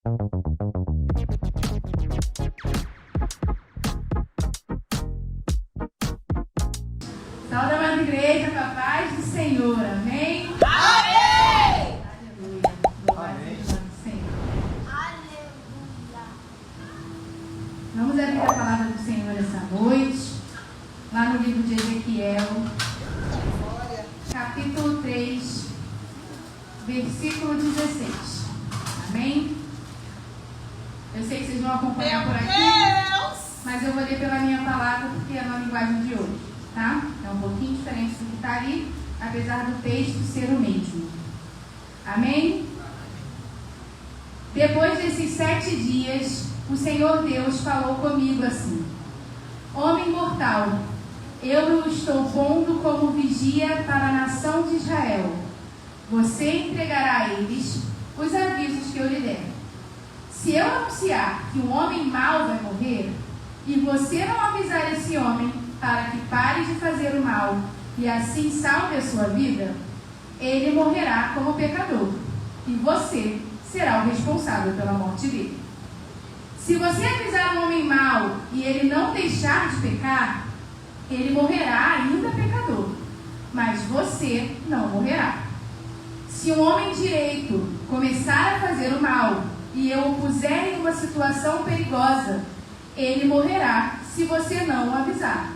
Saúde, amada igreja, com a paz do Senhor, amém? Amém! Aleluia, louvado seja o nome do Senhor. Aleluia! Vamos abrir a palavra do Senhor essa noite, lá no livro de Ezequiel, capítulo 3, versículo 16, amém? Eu sei que vocês vão acompanhar por aqui, mas eu vou ler pela minha palavra porque é na linguagem de hoje, tá? É um pouquinho diferente do que está ali, apesar do texto ser o mesmo. Amém? Depois desses 7 dias, o Senhor Deus falou comigo assim: Homem mortal, eu o estou pondo como vigia para a nação de Israel. Você entregará a eles os avisos que eu lhe der. Se eu anunciar que um homem mau vai morrer, e você não avisar esse homem para que pare de fazer o mal e assim salve a sua vida, ele morrerá como pecador, e você será o responsável pela morte dele. Se você avisar um homem mau e ele não deixar de pecar, ele morrerá ainda pecador, mas você não morrerá. Se um homem direito começar a fazer o mal e eu o puser em uma situação perigosa, ele morrerá se você não o avisar.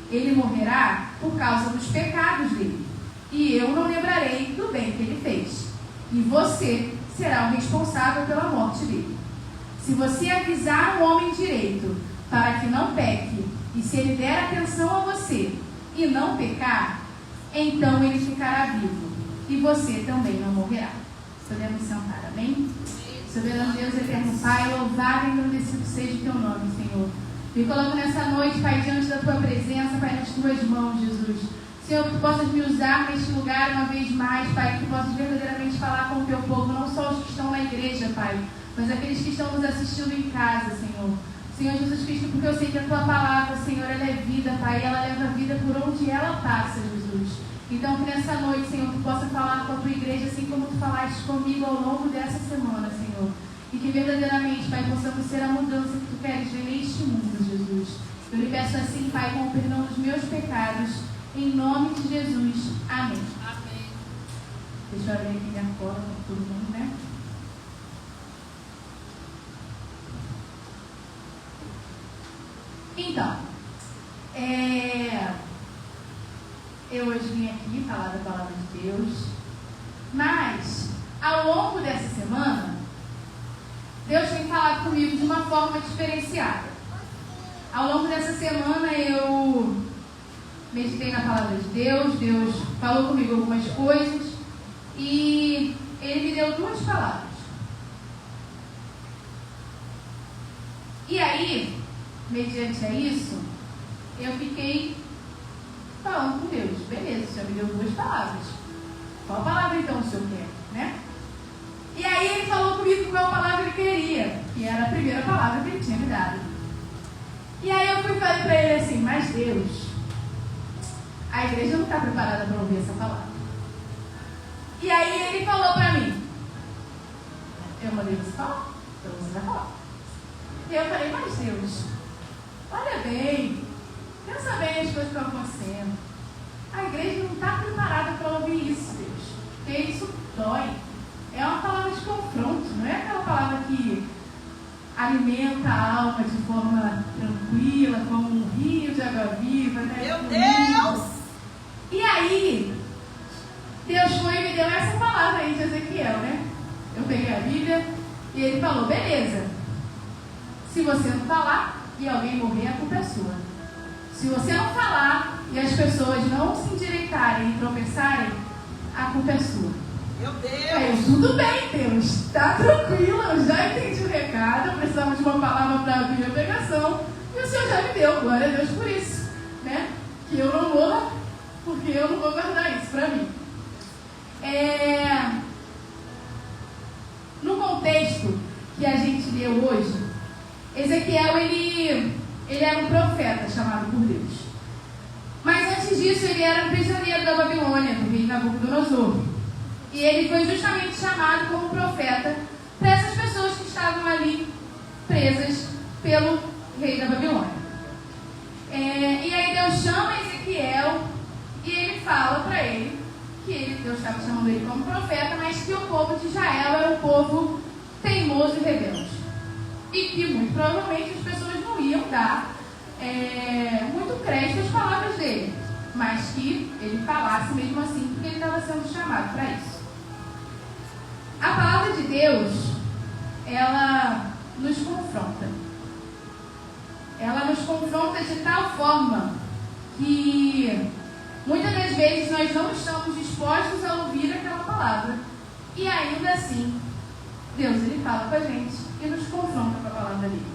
Ele morrerá por causa dos pecados dele, e eu não lembrarei do bem que ele fez, e você será o responsável pela morte dele. Se você avisar um homem direito para que não peque, e se ele der atenção a você e não pecar, então ele ficará vivo, e você também não morrerá. Podemos sentar, amém? Soberano Deus, eterno Pai, louvado e engrandecido seja o teu nome, Senhor. Me coloco nessa noite, Pai, diante da tua presença, Pai, nas tuas mãos, Jesus. Senhor, que tu possas me usar neste lugar uma vez mais, Pai, que tu possas verdadeiramente falar com o teu povo, não só os que estão na igreja, Pai, mas aqueles que estão nos assistindo em casa, Senhor. Senhor Jesus Cristo, porque eu sei que a tua palavra, Senhor, ela é vida, Pai, e ela leva a vida por onde ela passa, Jesus. Então, que nessa noite, Senhor, tu possa falar com a tua igreja, assim como tu falaste comigo ao longo dessa semana, Senhor. E que verdadeiramente, Pai, possamos ser a mudança que tu queres ver neste mundo, Jesus. Eu lhe peço assim, Pai, com o perdão dos meus pecados, em nome de Jesus. Amém. Amém. Deixa eu abrir aqui minha cola para todo mundo, né? Então, eu hoje vim aqui falar da palavra de Deus, mas ao longo dessa semana, Deus tem falado comigo de uma forma diferenciada. Ao longo dessa semana eu meditei na palavra de Deus, Deus falou comigo algumas coisas e Ele me deu 2 palavras. E aí, mediante a isso, eu fiquei falando com Deus. Beleza, o Senhor me deu 2 palavras. Qual palavra então o Senhor quer, né? E aí ele falou comigo qual palavra ele queria, que era a primeira palavra que ele tinha me dado. E aí eu fui e falei para ele assim: mas Deus, a igreja não está preparada para ouvir essa palavra. E aí ele falou para mim: eu mandei você falar, então você vai falar. E eu falei: mas Deus, olha bem, pensa bem as coisas que estão acontecendo. A igreja não está preparada para ouvir isso, Deus, porque isso dói. É uma palavra de confronto, não é aquela palavra que alimenta a alma de forma tranquila, como um rio de água viva, né? Meu Deus! E aí, Deus foi e me deu essa palavra aí de Ezequiel, né? Eu peguei a Bíblia e ele falou: beleza, se você não falar e alguém morrer, a culpa é sua. Se você não falar e as pessoas não se endireitarem e tropeçarem, a culpa é sua. Meu Deus! Eu, tudo bem, Deus, tá tranquilo, eu já entendi o recado, eu precisava de uma palavra para abrir a pregação, e o Senhor já me deu, glória a Deus por isso, né? Que eu não morra, porque eu não vou guardar isso para mim. No contexto que a gente leu hoje, Ezequiel, ele era um profeta chamado por Deus. Mas antes disso, ele era um prisioneiro da Babilônia, do rei Nabucodonosor. E ele foi justamente chamado como profeta para essas pessoas que estavam usando ele como profeta, mas que o povo de Israel era um povo teimoso e rebelde. E que muito provavelmente as pessoas não iam dar muito crédito às palavras dele, mas que ele falasse mesmo assim, porque ele estava sendo chamado para isso. A palavra de Deus, ela nos confronta. Ela nos confronta de tal forma que muitas das vezes nós não estamos dispostos a ouvir aquela palavra. E ainda assim, Deus ele fala com a gente e nos confronta com a palavra dele.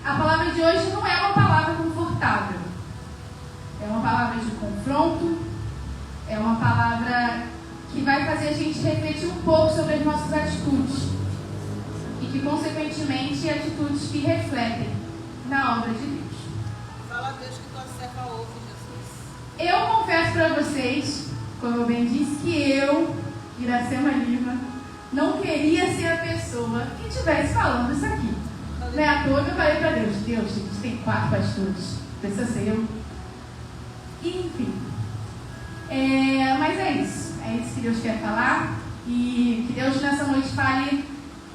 A palavra de hoje não é uma palavra confortável. É uma palavra de confronto. É uma palavra que vai fazer a gente refletir um pouco sobre as nossas atitudes. E que, consequentemente, atitudes que refletem na obra de Deus. Fala a Deus que tua serva ouve, Jesus. Eu confesso para vocês, como eu bem disse, que eu, Iracema Lima, não queria ser a pessoa que estivesse falando isso aqui. Não é à toa que eu falei para Deus, a gente tem 4 pastores, precisa ser eu. Enfim. Mas é isso que Deus quer falar. E que Deus nessa noite fale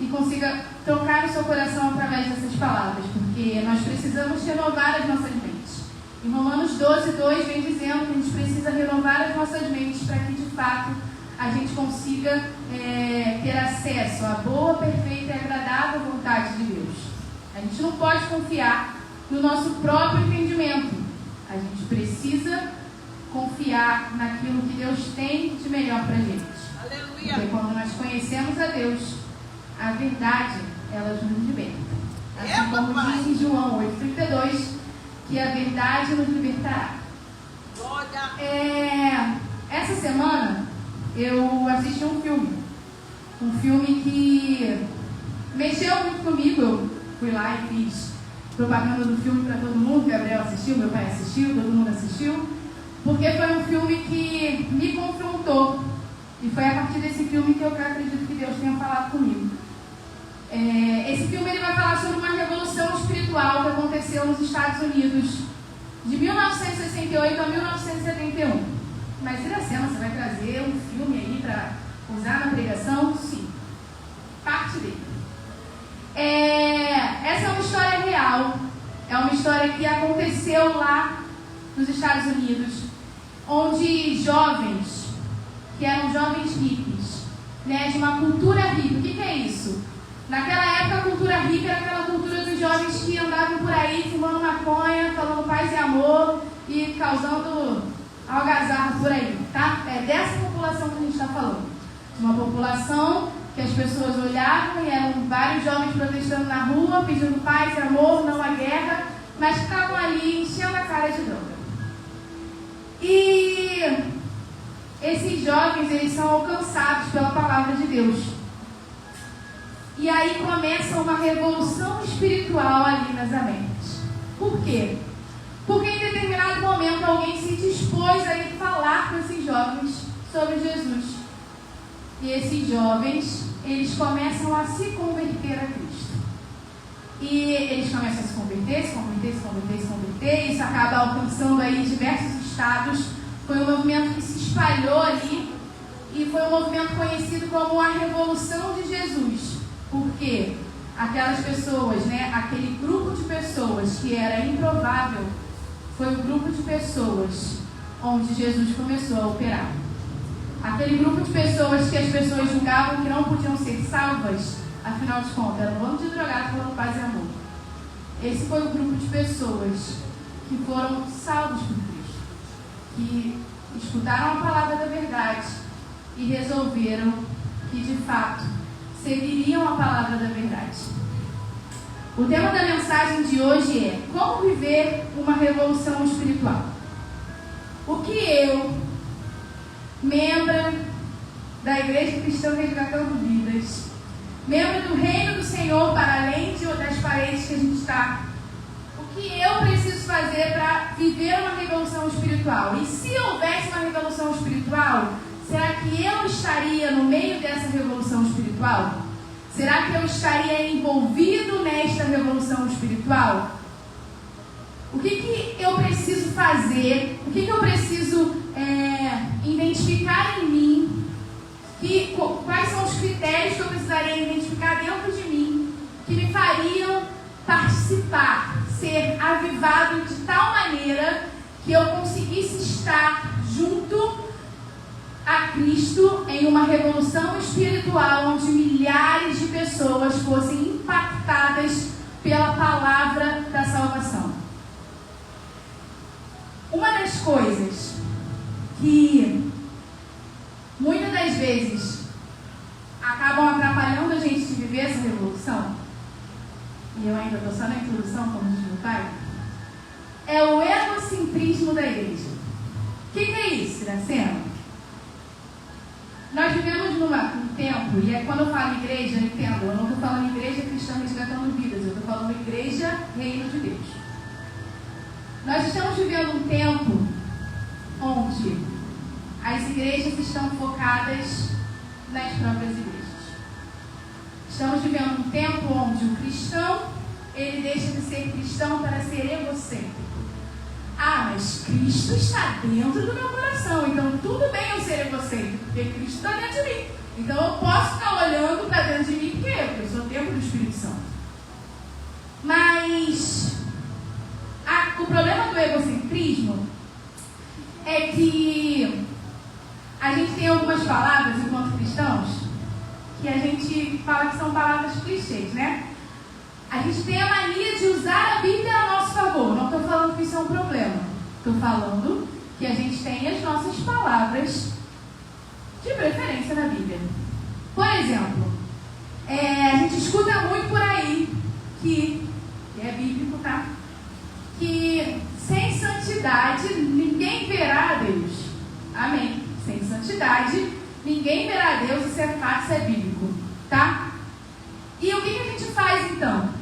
e consiga tocar no seu coração através dessas palavras, porque nós precisamos renovar as nossas mentes. Em Romanos 12:2 vem dizendo que a gente precisa renovar as nossas mentes para que de fato a gente consiga ter acesso à boa, perfeita e agradável vontade de Deus. A gente não pode confiar no nosso próprio entendimento. A gente precisa confiar naquilo que Deus tem de melhor para a gente. Aleluia. Porque quando nós conhecemos a Deus, a verdade, ela nos liberta. Assim como diz em João 8:32, que a verdade nos libertará. Essa semana, eu assisti um filme que mexeu muito comigo. Eu fui lá e fiz propaganda do filme para todo mundo. Gabriel assistiu, meu pai assistiu, todo mundo assistiu, porque foi um filme que me confrontou. E foi a partir desse filme que eu acredito que Deus tenha falado comigo. Esse filme ele vai falar sobre uma revolução espiritual que aconteceu nos Estados Unidos de 1968 a 1971. Mas, Iracema, você vai trazer um filme aí para usar na pregação? Sim. Parte dele. Essa é uma história real. É uma história que aconteceu lá nos Estados Unidos, onde jovens, que eram jovens hippies, de uma cultura hippie. O que é isso? Naquela época, a cultura hippie era aquela cultura dos jovens que andavam por aí fumando maconha, falando paz e amor e causando algazarra por aí, tá? É dessa população que a gente está falando. Uma população que as pessoas olhavam e eram vários jovens protestando na rua, pedindo paz e amor, não a guerra, mas que estavam ali enchendo a cara de droga. E esses jovens, eles são alcançados pela palavra de Deus. E aí começa uma revolução espiritual ali nas mentes. Por quê? Porque em determinado momento alguém se dispôs a ir falar com esses jovens sobre Jesus. E esses jovens, eles começam a se converter a Cristo. E eles começam a se converter. Isso acaba alcançando aí diversos estados. Foi um movimento que se espalhou ali. E foi um movimento conhecido como a Revolução de Jesus. Porque aquelas pessoas, aquele grupo de pessoas que era improvável, foi o grupo de pessoas onde Jesus começou a operar. Aquele grupo de pessoas que as pessoas julgavam que não podiam ser salvas, afinal de contas, era um bando de drogados falando paz e amor. Esse foi o grupo de pessoas que foram salvos por Cristo, que escutaram a palavra da verdade e resolveram que, de fato, seguiriam a palavra da verdade. O tema da mensagem de hoje é como viver uma revolução espiritual. O que eu, membro da Igreja Cristã Resgatando Vidas, membro do Reino do Senhor para além das paredes que a gente está, o que eu preciso fazer para viver uma revolução espiritual? E se houvesse uma revolução espiritual, será que eu estaria no meio dessa revolução espiritual? Será que eu estaria envolvido nesta revolução espiritual? O que eu preciso fazer? O que eu preciso identificar em mim quais são os critérios que eu precisaria identificar dentro de mim que me fariam participar, ser avivado de tal maneira que eu conseguisse estar junto a Cristo em uma revolução espiritual onde milhares de pessoas fossem impactadas pela palavra da salvação. Uma das coisas que muitas das vezes acabam atrapalhando a gente de viver essa revolução, e eu ainda estou só na introdução, como diz meu pai, é o egocentrismo da igreja. O que é isso, Iracema? Nós vivemos num tempo, e quando eu falo igreja, eu entendo, eu não estou falando igreja cristã resgatando vidas, eu estou falando igreja reino de Deus. Nós estamos vivendo um tempo onde as igrejas estão focadas nas próprias igrejas. Estamos vivendo um tempo onde o cristão, ele deixa de ser cristão para ser egocêntrico. Ah, mas Cristo está dentro do meu coração, então tudo bem eu ser egocêntrico, porque Cristo está dentro de mim. Então eu posso ficar olhando para dentro de mim, porque eu sou templo do Espírito Santo. Mas o problema do egocentrismo é que a gente tem algumas palavras, enquanto cristãos, que a gente fala que são palavras clichês, né? A gente tem a mania de usar a Bíblia a nosso favor. Não estou falando que isso é um problema. Estou falando que a gente tem as nossas palavras de preferência na Bíblia. Por exemplo, a gente escuta muito por aí que é bíblico, tá? Que sem santidade ninguém verá a Deus. Amém. Sem santidade ninguém verá a Deus. Isso é fato, isso é bíblico, tá? E o que a gente faz então?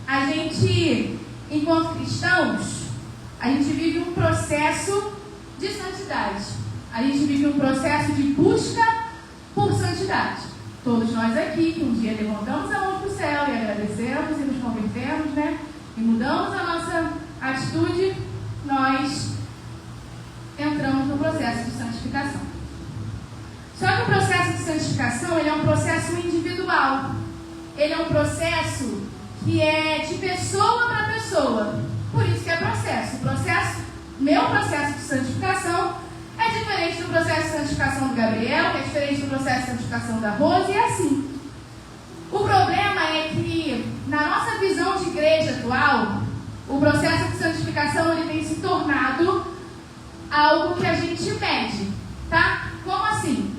A gente, enquanto cristãos, a gente vive um processo de santidade. A gente vive um processo de busca por santidade. Todos nós aqui, que um dia levantamos a mão para o céu e agradecemos e nos convertemos, né? E mudamos a nossa atitude, nós entramos no processo de santificação. Só que o processo de santificação, ele é um processo individual. Ele é um processo que é de pessoa para pessoa. Por isso que é processo. Meu processo de santificação é diferente do processo de santificação do Gabriel, que é diferente do processo de santificação da Rose, e assim. O problema é que, na nossa visão de igreja atual, o processo de santificação ele tem se tornado algo que a gente mede, tá? Como assim?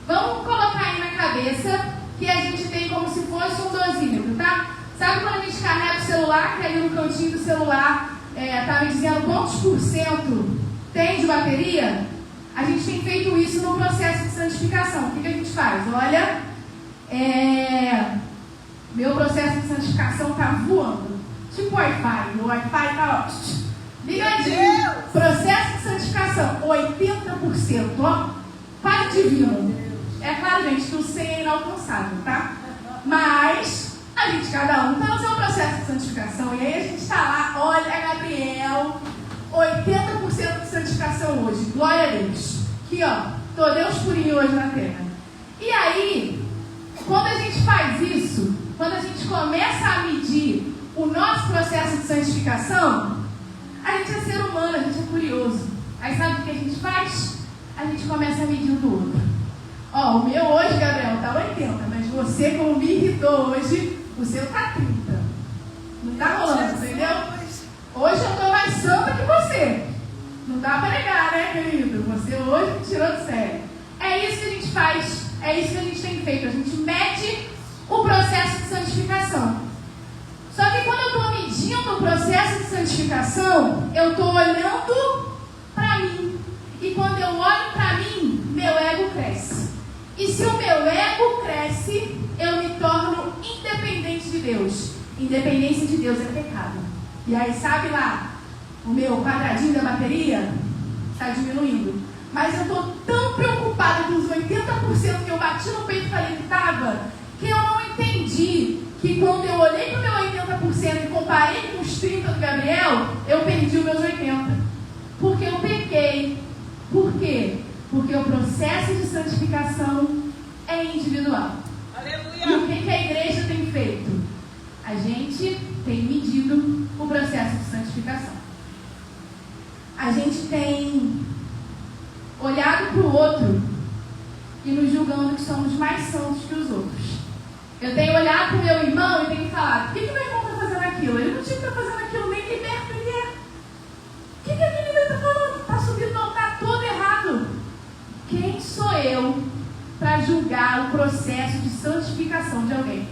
Vamos colocar aí na cabeça que a gente tem como se fosse um dosímetro, tá? Sabe quando a gente carrega o celular, que ali no cantinho do celular tá me dizendo quantos por cento tem de bateria? A gente tem feito isso no processo de santificação. O que a gente faz? Olha, meu processo de santificação tá voando. Tipo Wi-Fi. O Wi-Fi tá, ó, ligadinho. Processo de santificação, 80%, ó. Quase divino. É claro, gente, que o 100 é inalcançável, tá? Mas cada um está no seu processo de santificação. E aí a gente está lá, olha, Gabriel, 80% de santificação hoje. Glória a Deus. Aqui, ó, tô Deus purinho hoje na terra. E aí, quando a gente faz isso, quando a gente começa a medir o nosso processo de santificação, a gente é ser humano, a gente é curioso. Aí sabe o que a gente faz? A gente começa a medir um do outro. Ó, o meu hoje, Gabriel, tá 80, mas você, como me irritou hoje, o seu tá 30. Não tá rolando, entendeu? Hoje eu tô mais santa que você. Não dá pra negar, né, querido? Você hoje me tirou do sério. É isso que a gente faz, é isso que a gente tem feito. A gente mede o processo de santificação. Só que quando eu tô medindo o processo de santificação, eu tô olhando pra mim. E quando eu olho pra mim, meu ego cresce. E se o meu ego cresce, eu me torno independente de Deus. Independência de Deus é pecado. E aí, sabe lá, o meu quadradinho da bateria está diminuindo. Mas eu estou tão preocupada com os 80% que eu bati no peito e falei que estava, que eu não entendi que quando eu olhei para o meu 80% e comparei com os 30% do Gabriel, eu perdi os meus 80%. Porque eu pequei. Por quê? Porque o processo de santificação é individual. Aleluia. E o que a igreja tem feito? A gente tem medido o processo de santificação. A gente tem olhado para o outro e nos julgando que somos mais santos que os outros. Eu tenho olhado para o meu irmão e tenho falado: por que meu irmão está fazendo aquilo? Ele não tinha que estar fazendo aquilo, nem liberto ele é. O que aquele menino está falando? Está subindo no altar todo errado. Quem sou eu para julgar o processo de santificação de alguém?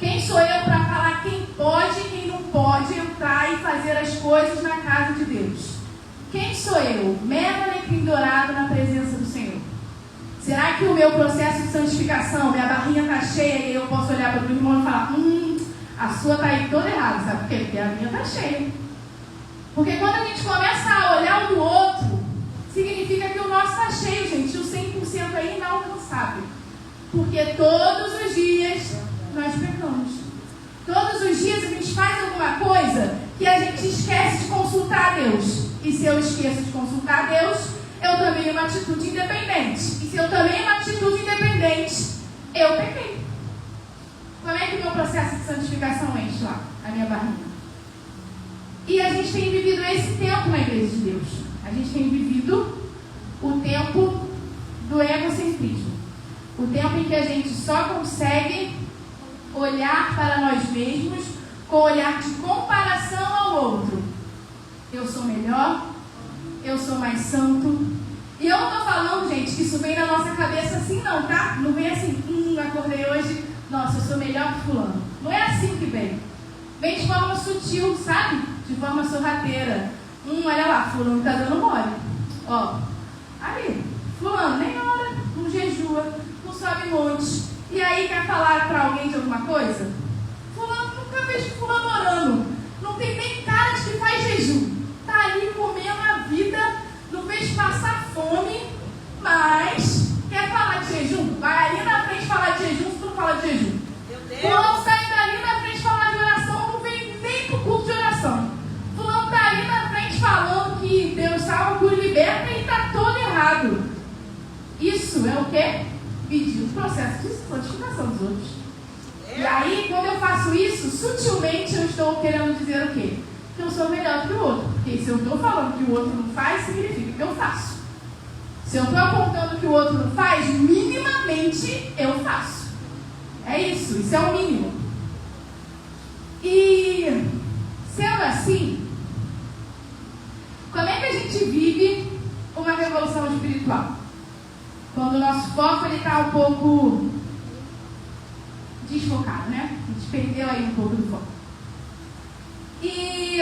Quem sou eu para falar quem pode e quem não pode entrar e fazer as coisas na casa de Deus? Quem sou eu? Mero alecrim dourado na presença do Senhor. Será que o meu processo de santificação, minha barrinha está cheia e eu posso olhar para o meu irmão e falar: a sua está aí toda errada, sabe por quê? Porque a minha está cheia. Porque quando a gente começa a olhar o do outro, significa que o nosso está cheio, gente. O 100% aí inalcançável. Porque todos os dias nós pecamos. Todos os dias a gente faz alguma coisa que a gente esquece de consultar a Deus. E se eu esqueço de consultar a Deus, eu tomei uma atitude independente. E se eu tomei uma atitude independente, eu pequei. Como é que o meu processo de santificação enche lá? A minha barriga. E a gente tem vivido esse tempo na igreja de Deus. A gente tem vivido o tempo do egocentrismo. O tempo em que a gente só consegue olhar para nós mesmos com olhar de comparação ao outro. Eu sou melhor, eu sou mais santo. E eu não estou falando, gente, que isso vem na nossa cabeça assim não, tá? Não vem assim: acordei hoje, nossa, eu sou melhor que fulano. Não é assim que vem. Vem de forma sutil, sabe? De forma sorrateira. Olha lá, fulano tá dando mole. Ó, aí, fulano nem ora, não jejua, não sobe monte. E aí quer falar para alguém de alguma coisa? Fulano, nunca vejo fulano orando. Não tem nem cara de que faz jejum. Tá ali comendo a vida, não vejo passar fome, mas quer falar de jejum? Vai ali na frente falar de jejum, se tu não fala de jejum. Fulano sai dali na frente falar de oração, não vem nem pro culto de oração. Fulano tá ali na frente falando que Deus salva, cura e liberta e tá todo errado. Isso é o quê? Pedir o processo de santificação dos outros. E aí, quando eu faço isso, sutilmente eu estou querendo dizer o quê? Que eu sou melhor que o outro. Porque se eu estou falando que o outro não faz, significa que eu faço. Se eu estou apontando que o outro não faz, minimamente eu faço. É isso é o mínimo. E sendo assim, como é que a gente vive uma revolução espiritual? Quando o nosso foco está um pouco desfocado, né? A gente perdeu aí um pouco do foco. E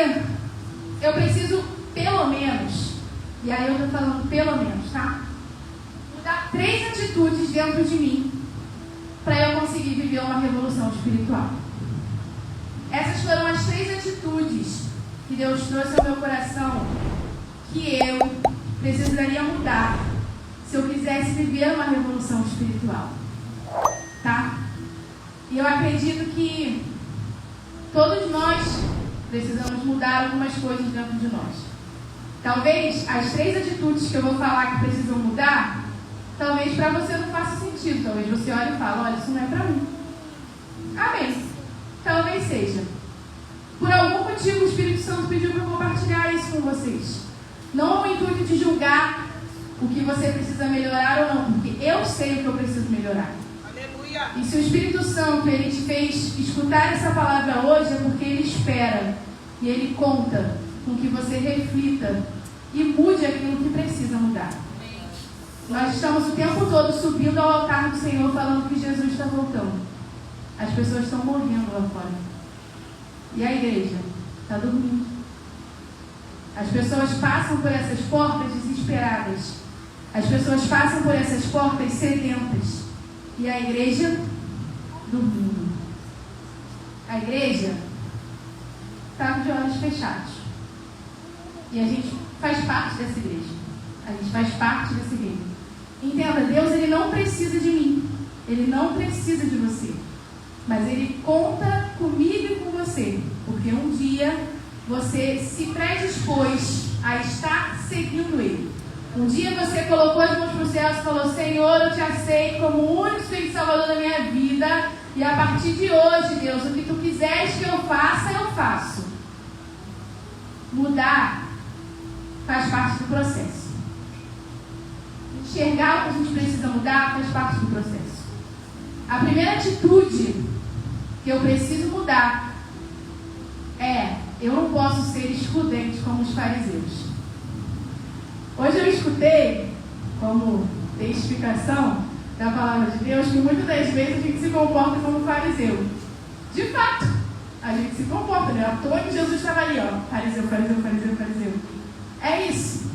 eu preciso, pelo menos, e aí eu estou falando pelo menos, tá? Mudar 3 atitudes dentro de mim para eu conseguir viver uma revolução espiritual. Essas foram as 3 atitudes que Deus trouxe ao meu coração que eu precisaria mudar se eu quisesse viver uma revolução espiritual. Tá? E eu acredito que todos nós precisamos mudar algumas coisas dentro de nós. Talvez as 3 atitudes que eu vou falar que precisam mudar, talvez para você não faça sentido. Talvez você olhe e fale: olha, isso não é para mim. Amém. Talvez seja. Por algum motivo o Espírito Santo pediu para eu compartilhar isso com vocês. Não no intuito de julgar o que você precisa melhorar ou não, porque eu sei o que eu preciso melhorar. Aleluia. E se o Espírito Santo ele te fez escutar essa palavra hoje, é porque ele espera e ele conta com que você reflita e mude aquilo que precisa mudar. Nós estamos o tempo todo subindo ao altar do Senhor falando que Jesus está voltando. As pessoas estão morrendo lá fora. E a igreja está dormindo. As pessoas passam por essas portas desesperadas. As pessoas passam por essas portas sedentas. E a igreja dormindo. A igreja está de olhos fechados. E a gente faz parte dessa igreja. A gente faz parte dessa igreja. Entenda, Deus ele não precisa de mim. Ele não precisa de você. Mas Ele conta comigo e com você. Porque um dia você se predispôs a estar seguindo Ele. Um dia você colocou as mãos para o céu e falou: Senhor, eu te aceito como o único Senhor e Salvador da minha vida. E a partir de hoje, Deus, o que tu quiseres que eu faço. Mudar faz parte do processo. Enxergar o que a gente precisa mudar faz parte do processo. A primeira atitude que eu preciso mudar é: eu não posso ser excludente como os fariseus. Hoje eu escutei, como testificação da palavra de Deus, que muitas das vezes a gente se comporta como fariseu. De fato, a gente se comporta, né? À toa que Jesus estava ali, ó, fariseu. É isso.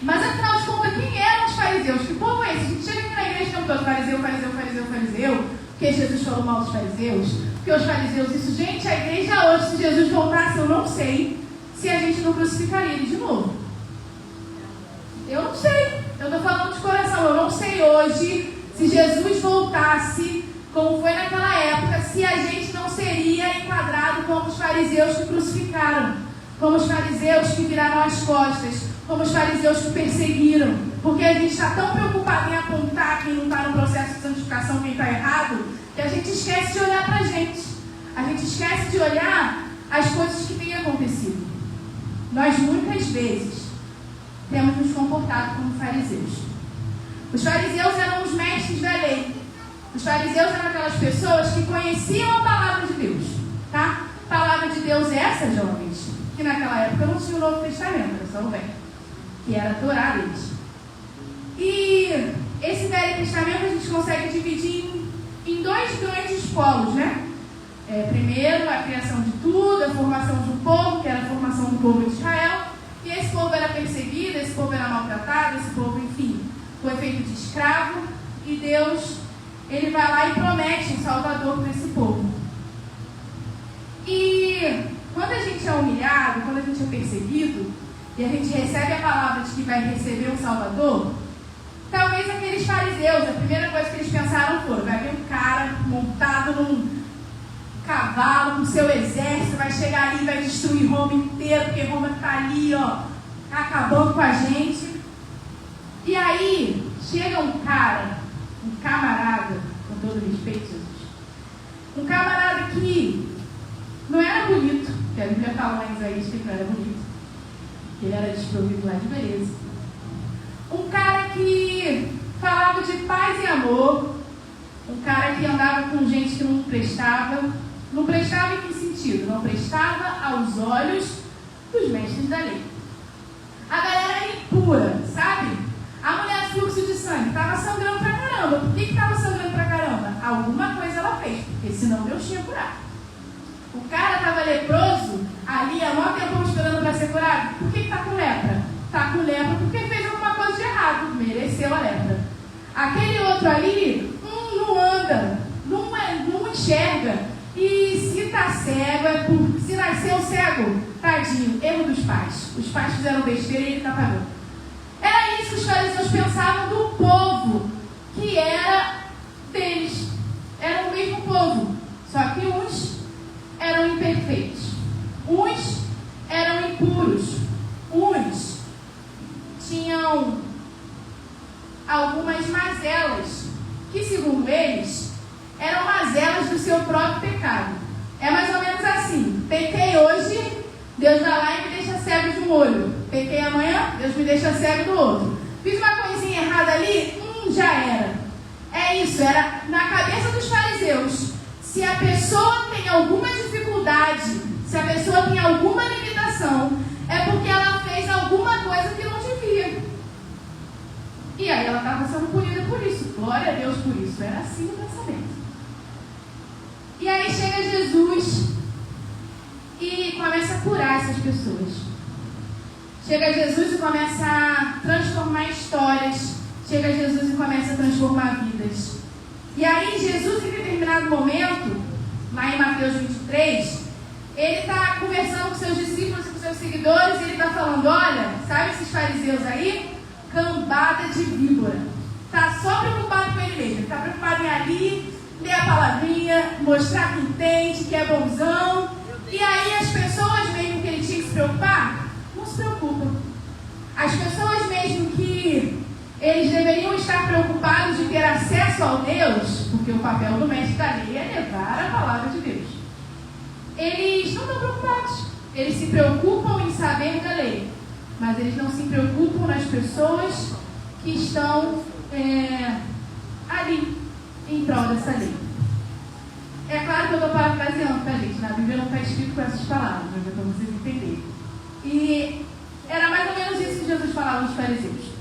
Mas afinal de contas, quem eram os fariseus? Que povo é esse? A gente chega aqui na igreja e todo fariseu, porque Jesus falou mal dos fariseus, porque os fariseus, isso, gente, a igreja hoje, se Jesus voltasse, eu não sei se a gente não crucificaria ele de novo. Eu não sei, eu estou falando de coração, eu não sei hoje se Jesus voltasse, como foi naquela época, se a gente não seria enquadrado como os fariseus que crucificaram, como os fariseus que viraram as costas, como os fariseus que perseguiram, porque a gente está tão preocupado em apontar quem não está no processo de santificação, quem está errado, que a gente esquece de olhar para a gente, esquece de olhar as coisas que têm acontecido. Nós muitas vezes temos nos comportado como fariseus. Os fariseus eram os mestres da lei. Os fariseus eram aquelas pessoas que conheciam a palavra de Deus, tá? A palavra de Deus é essa, jovens, que naquela época não tinha o Novo Testamento, era só o Velho, que era a Torá deles. E esse Velho Testamento a gente consegue dividir em dois grandes polos, né? Primeiro, a criação de tudo, a formação de um povo, que era a formação do povo de Israel. E esse povo era perseguido, esse povo era maltratado, esse povo, enfim, foi feito de escravo. E Deus, ele vai lá e promete um Salvador para esse povo. E quando a gente é humilhado, quando a gente é perseguido, e a gente recebe a palavra de que vai receber um Salvador, talvez aqueles fariseus, a primeira coisa que eles pensaram foi: vai vir um cara montado num cavalo, com seu exército, vai chegar ali e vai destruir Roma inteira, porque Roma está ali, ó, acabando com a gente. E aí, chega um cara, um camarada, com todo respeito, Jesus, um camarada que não era bonito, porque a Bíblia fala lá em Isaías que ele não era bonito, que ele era desprovido lá de beleza. Um cara que falava de paz e amor, um cara que andava com gente que não prestava. Não prestava em que sentido? Não prestava aos olhos dos mestres da lei. A galera era impura, sabe? A mulher fluxo de sangue estava sangrando pra caramba. Por que estava sangrando pra caramba? Alguma coisa ela fez, porque senão Deus tinha curado. O cara estava leproso, ali há muito tempo esperando para ser curado. Por que está com lepra? Está com lepra porque fez alguma coisa de errado, mereceu a lepra. Aquele outro ali, não anda, não enxerga. E se está cego, se nasceu cego, tadinho, erro dos pais. Os pais fizeram besteira e ele está pagando. Era isso que os fariseus pensavam do povo, que era deles. Era o mesmo povo, só que uns eram imperfeitos, uns eram impuros, uns tinham algumas mazelas, que segundo eles eram mazelas do seu próprio pecado. É mais ou menos assim: pequei hoje, Deus vai lá e me deixa cego de um olho. Pequei amanhã, Deus me deixa cego do outro. Fiz uma coisinha errada ali, já era. É isso, era na cabeça dos fariseus. Se a pessoa tem alguma dificuldade, se a pessoa tem alguma limitação, é porque ela fez alguma coisa que não devia. E aí ela estava sendo punida por isso. Glória a Deus por isso. Era assim o pensamento. E aí chega Jesus e começa a curar essas pessoas. Chega Jesus e começa a transformar histórias. Chega Jesus e começa a transformar vidas. E aí Jesus, em determinado momento, lá em Mateus 23, ele está conversando com seus discípulos e com seus seguidores, e ele está falando: olha, sabe esses fariseus aí? Cambada de víbora. Está só preocupado com ele mesmo. Está preocupado em ali, ler a palavrinha, mostrar que entende, que é bonzão. E aí as pessoas mesmo que ele tinha que se preocupar, não se preocupam. As pessoas mesmo que Eles deveriam estar preocupados de ter acesso ao Deus, porque o papel do mestre da lei é levar a palavra de Deus. Eles não estão preocupados. Eles se preocupam em saber da lei, mas eles não se preocupam nas pessoas que estão ali em prol dessa lei. É claro que eu estou parafraseando, tá, gente? Na Bíblia não está escrito com essas palavras, mas é para vocês entenderem. E era mais ou menos isso que Jesus falava aos fariseus.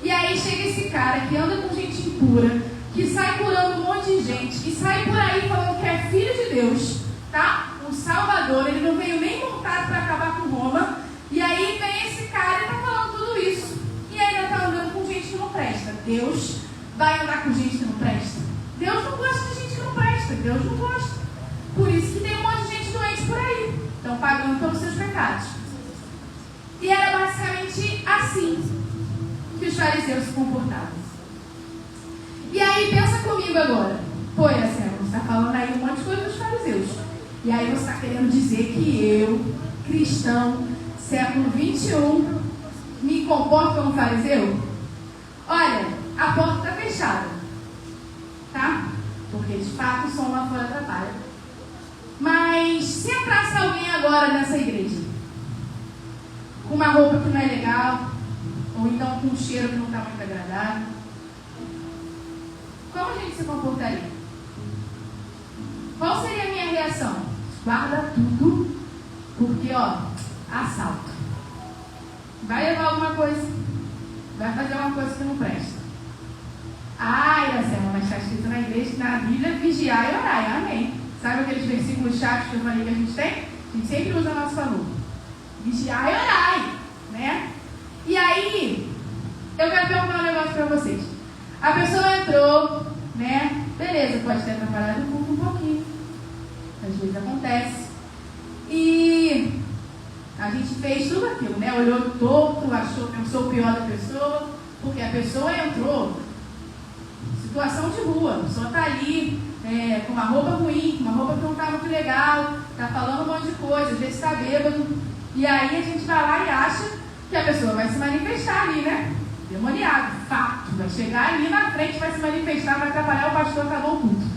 E aí chega esse cara que anda com gente impura, que sai curando um monte de gente, que sai por aí falando que é filho de Deus, tá? O Salvador, ele não veio nem montado para acabar com Roma. E aí vem esse cara e está falando tudo isso. E ainda está andando com gente que não presta. Deus vai andar com gente que não presta? Deus não gosta de gente que não presta. Deus não gosta. Por isso que tem um monte de gente doente por aí. Estão pagando pelos seus pecados. E era basicamente assim que os fariseus se comportavam. E aí pensa comigo agora. Pô, Iracema, você está falando aí um monte de coisa dos fariseus. E aí você está querendo dizer que eu, cristão, século 21, me comporto como fariseu? Olha, a porta está fechada, tá? Porque de fato o som lá fora atrapalha. Mas se entrasse alguém agora nessa igreja, com uma roupa que não é legal, ou então com um cheiro que não está muito agradável, como a gente se comportaria? Qual seria a minha reação? Guarda tudo, porque, assalto. Vai levar alguma coisa, vai fazer uma coisa que não presta. Iracema, mas está escrito na igreja, na Bíblia, vigiar e orar, amém. Sabe aqueles versículos chatos que eu falei que a gente tem? A gente sempre usa a nosso favor. Vigiar e orar, né? E aí, eu quero perguntar um negócio para vocês. A pessoa entrou, né? Beleza, pode ter atrapalhado o culto um pouquinho. Às vezes acontece. E a gente fez tudo aquilo, né? Olhou torto, achou que eu sou o pior da pessoa, porque a pessoa entrou, situação de rua, a pessoa está ali com uma roupa ruim, com uma roupa que não está muito legal, está falando um monte de coisa, às vezes está bêbado, e aí a gente vai lá e acha que a pessoa vai se manifestar ali, né? Demoniado, fato, vai chegar ali na frente, vai se manifestar, vai atrapalhar o pastor, acabou o culto.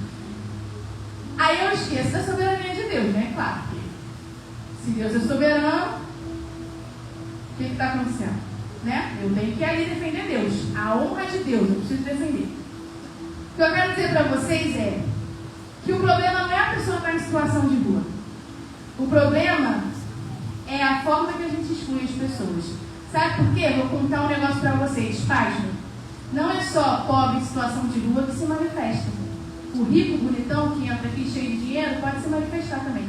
Aí eu esqueço da soberania de Deus, né? Claro que se Deus é soberano, o que está acontecendo? Né? Eu tenho que ir ali defender Deus, a honra de Deus, eu preciso defender. O que eu quero dizer para vocês é que o problema não é a pessoa estar em situação de rua. O problema é a forma que a gente exclui as pessoas. Sabe por quê? Vou contar um negócio para vocês, pasmem. Não é só pobre em situação de rua que se manifesta. O rico bonitão que entra aqui cheio de dinheiro pode se manifestar também.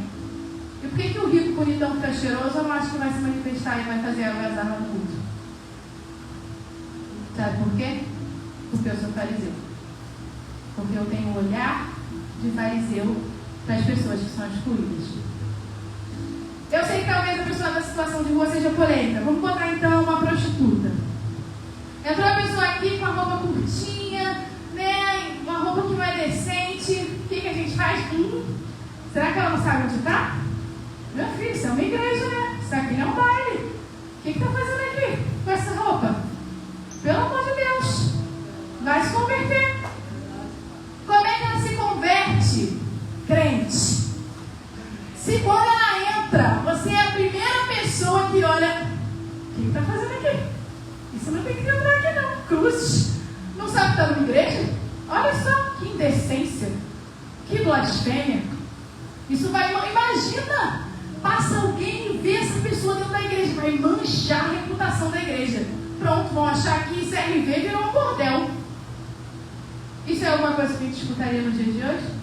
E por que o rico bonitão que está cheiroso eu não acho que vai se manifestar e vai fazer a algazarra no culto? Sabe por quê? Porque eu sou fariseu. Porque eu tenho um olhar de fariseu para as pessoas que são excluídas. Eu sei que talvez a pessoa da situação de rua seja polêmica. Vamos botar então uma prostituta. Entrou a pessoa aqui com a roupa curtinha, né? Uma roupa que não é decente. O que a gente faz? Será que ela não sabe onde está? Meu filho, isso é uma igreja, né? Isso aqui não é um baile. O que está fazendo aqui com essa roupa? Pelo amor de Deus, vai se converter. Como é que ela se converte, crente? Se quando ela entra, você é a primeira pessoa que olha, o que está fazendo aqui? Isso não tem que entrar aqui não. Cruzes. Não sabe que está numa igreja? Olha só, que indecência, que blasfêmia. Isso vai, imagina, passa alguém e vê essa pessoa dentro da igreja, vai manchar a reputação da igreja. Pronto, vão achar que CRV virou um bordel. Isso é alguma coisa que a gente escutaria no dia de hoje?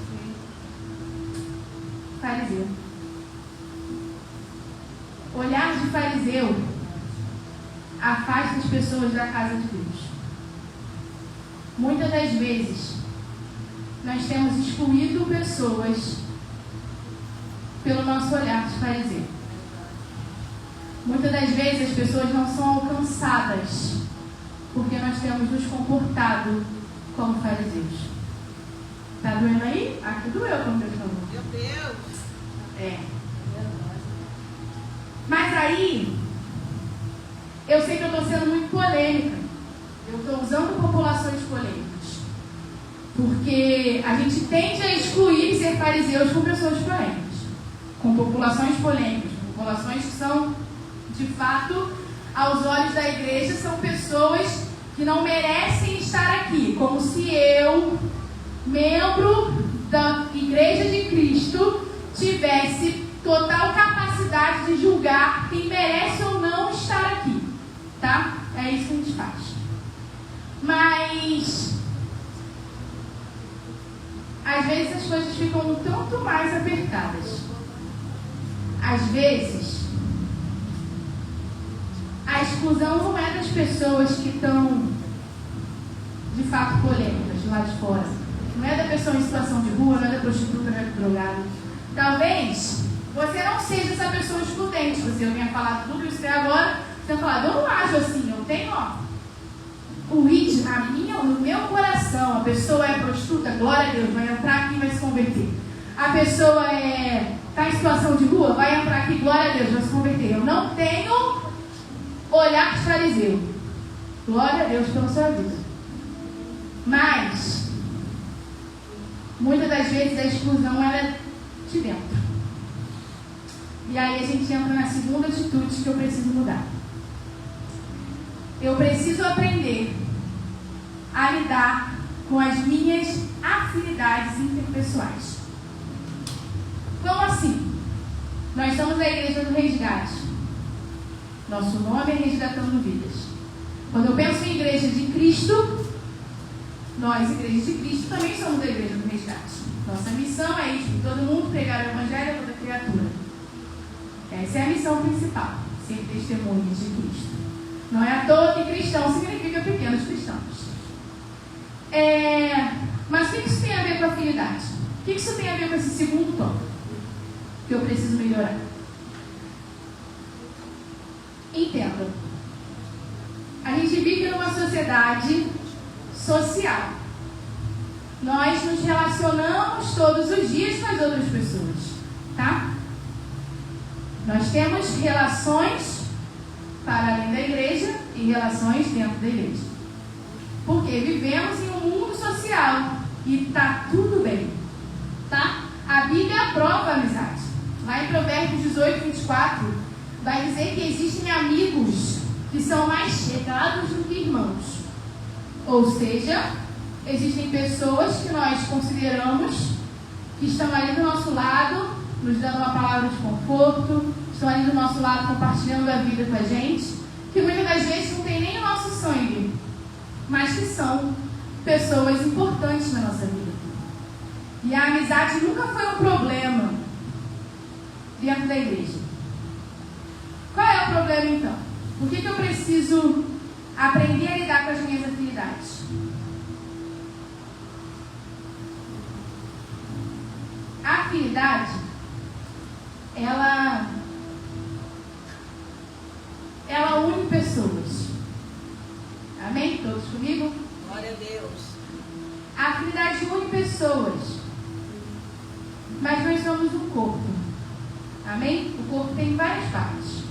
Fariseu. Olhar de fariseu afasta as pessoas da casa de Deus. Muitas das vezes nós temos excluído pessoas pelo nosso olhar de fariseu. Muitas das vezes as pessoas não são alcançadas porque nós temos nos comportado como fariseus. Tá doendo aí? Aqui doeu, como Deus falou. Meu Deus! É. Mas aí, eu sei que eu estou sendo muito polêmica. Eu estou usando populações polêmicas, porque a gente tende a excluir e ser fariseus com pessoas polêmicas, com populações polêmicas, populações que são, de fato, aos olhos da igreja, são pessoas que não merecem estar aqui, como se eu, membro da Igreja de Cristo, tivesse total capacidade de julgar quem merece ou não estar aqui, tá? É isso que a gente faz. Mas às vezes as coisas ficam um tanto mais apertadas. Às vezes a exclusão não é das pessoas que estão de fato polêmicas do lado de fora. Não é da pessoa em situação de rua, não é da prostituta, não é do drogado. Talvez você não seja essa pessoa excludente. Você vinha falar tudo isso até agora, você vai falar, eu não acho assim, eu tenho, o ritmo, no meu coração, a pessoa é prostituta, glória a Deus, vai entrar aqui e vai se converter. A pessoa está em situação de rua, vai entrar aqui, glória a Deus, vai se converter. Eu não tenho olhar de fariseu. Glória a Deus pela sua vida. Mas muitas das vezes a exclusão é de dentro. E aí a gente entra na segunda atitude que eu preciso mudar. Eu preciso aprender a lidar com as minhas afinidades interpessoais. Como assim? Nós somos a Igreja do Resgate. Nosso nome é Resgatando Vidas. Quando eu penso em Igreja de Cristo, nós, Igreja de Cristo, também somos a Igreja do Resgate. Nossa missão é ir por todo mundo, pregar o Evangelho a toda criatura. Essa é a missão principal, ser testemunhas de Cristo. Não é à toa que cristão significa pequenos cristãos. Mas o que isso tem a ver com afinidade? O que isso tem a ver com esse segundo tópico que eu preciso melhorar? Entendam. A gente vive numa sociedade social. Nós nos relacionamos todos os dias com as outras pessoas, tá? Nós temos relações para além da igreja e relações dentro da igreja. Porque vivemos em um mundo social e está tudo bem, tá? A Bíblia aprova a amizade. Lá em Provérbios 18, 24, vai dizer que existem amigos que são mais chegados do que irmãos. Ou seja, existem pessoas que nós consideramos que estão ali do nosso lado, nos dando uma palavra de conforto, estão ali do nosso lado compartilhando a vida com a gente, que muitas das vezes não tem nem o nosso sangue, mas que são pessoas importantes na nossa vida. E a amizade nunca foi um problema dentro da igreja. Qual é o problema então? Por que eu preciso aprender a lidar com as minhas afinidades? A afinidade, ela une pessoas. Amém? Todos comigo? Glória a Deus. A afinidade une pessoas. Mas nós somos um corpo. Amém? O corpo tem várias partes.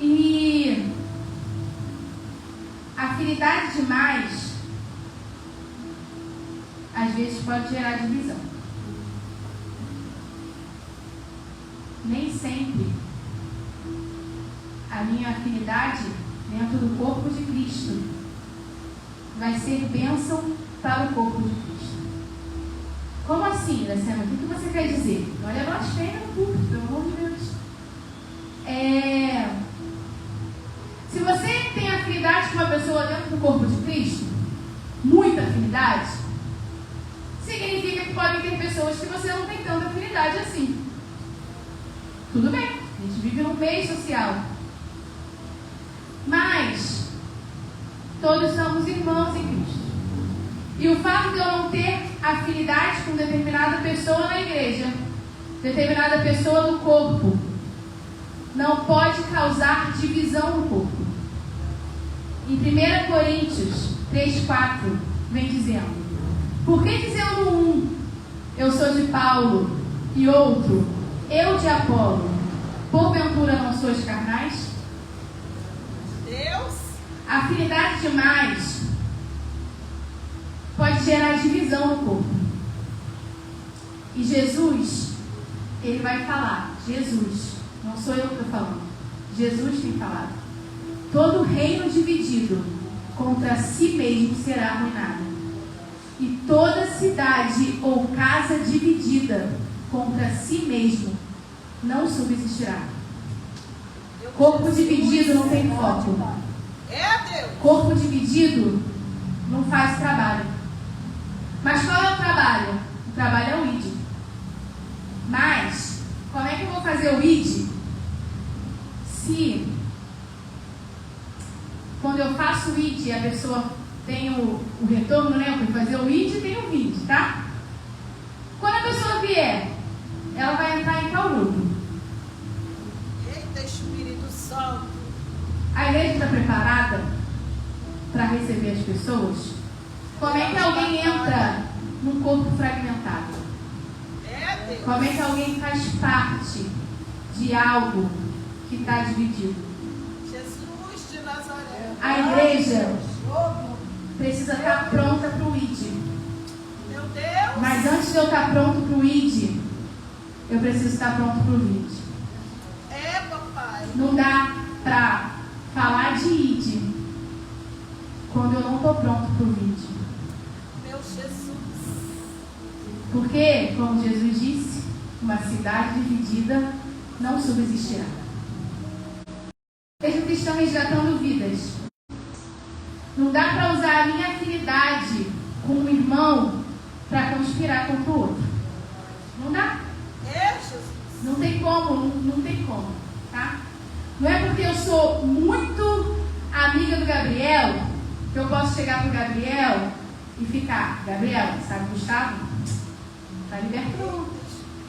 E afinidade demais às vezes pode gerar divisão. Nem sempre a minha afinidade dentro do corpo de Cristo vai ser bênção para o corpo de Cristo. Como assim, Iracema? O que você quer dizer? Olha a blasfêmia no púlpito, pelo amor de Deus. Se você tem afinidade com uma pessoa dentro do corpo de Cristo, muita afinidade, significa que podem ter pessoas que você não tem tanta afinidade assim. Tudo bem, a gente vive num meio social. Mas todos somos irmãos em Cristo. E o fato de eu não ter afinidade com determinada pessoa na igreja, determinada pessoa no corpo, não pode causar divisão no corpo. Em 1 Coríntios 3,4 vem dizendo: por que dizendo um, eu sou de Paulo, e outro, eu de Apolo, porventura não sois carnais? Deus. Afinidade demais pode gerar divisão no corpo. E Jesus, ele vai falar, Jesus, não sou eu que estou falando, Jesus tem falado, todo reino dividido contra si mesmo será arruinado, e toda cidade ou casa dividida contra si mesmo não subsistirá. Corpo dividido não tem foco. Corpo dividido não faz trabalho. Mas qual é o trabalho? O trabalho é o ID. Mas, como é que eu vou fazer o ID? Se, quando eu faço o ID, a pessoa tem o retorno, né? Eu vou fazer o ID e tem o VID, tá? Quando a pessoa vier, ela vai entrar em qual grupo? Eita, Espírito Santo. A igreja está preparada para receber as pessoas? Como é que alguém entra num corpo fragmentado? Como é que alguém faz parte de algo que está dividido? Jesus de Nazaré. A igreja precisa estar pronta para o ID. Meu Deus. Mas antes de eu estar pronto para o ID, eu preciso estar pronto para o VID. Papai. Não dá para falar de ID quando eu não estou pronto para o VID. Meu Jesus. Porque, como Jesus disse, uma cidade dividida não subsistirá. Veja que estão resgatando vidas. Não dá para usar a minha afinidade com um irmão para conspirar contra o outro. Não dá. Jesus. Não tem como, não tem como, tá? Não é porque eu sou muito amiga do Gabriel que eu posso chegar pro Gabriel e ficar, Gabriel, sabe Gustavo? Tá liberto não.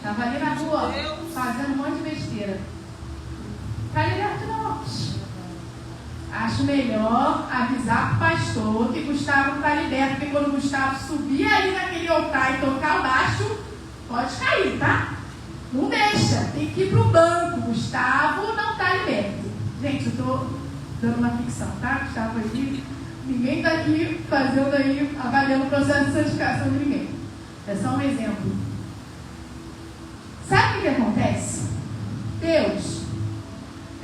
Tava ali na rua, fazendo um monte de besteira. Tá liberto não. Acho melhor avisar pro pastor que Gustavo tá liberto, porque quando o Gustavo subir ali naquele altar e tocar baixo, pode cair, tá? Não deixa, tem que ir pro banco. Gustavo não tá liberto. Gente, eu tô dando uma ficção, tá? Gustavo aqui, ninguém tá aqui fazendo aí, avaliando o processo de santificação de ninguém. É só um exemplo. Sabe o que acontece? Deus,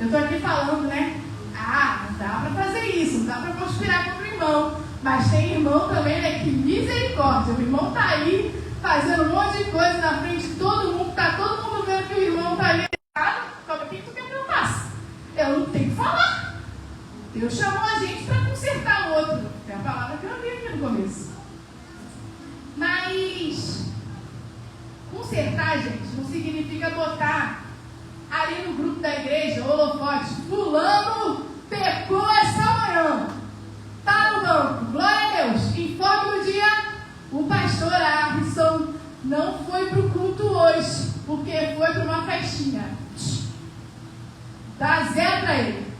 eu tô aqui falando, né? Ah, não dá para fazer isso, não dá para conspirar contra o irmão. Mas tem irmão também, né? Que misericórdia. O irmão tá aí fazendo um monte de coisa na frente de todo mundo. Tá todo mundo vendo que o irmão tá ali errado. Como é que tu quer que eu faça? Eu não tenho que falar. Deus chamou a gente para consertar o outro. É a palavra que eu vi aqui no começo. Mas consertar, gente, não significa botar ali no grupo da igreja, holofote, fulano pecou essa manhã, tá no banco, glória a Deus, informe no dia, o pastor Arson não foi pro culto hoje, porque foi para uma festinha. Dá 0 para ele.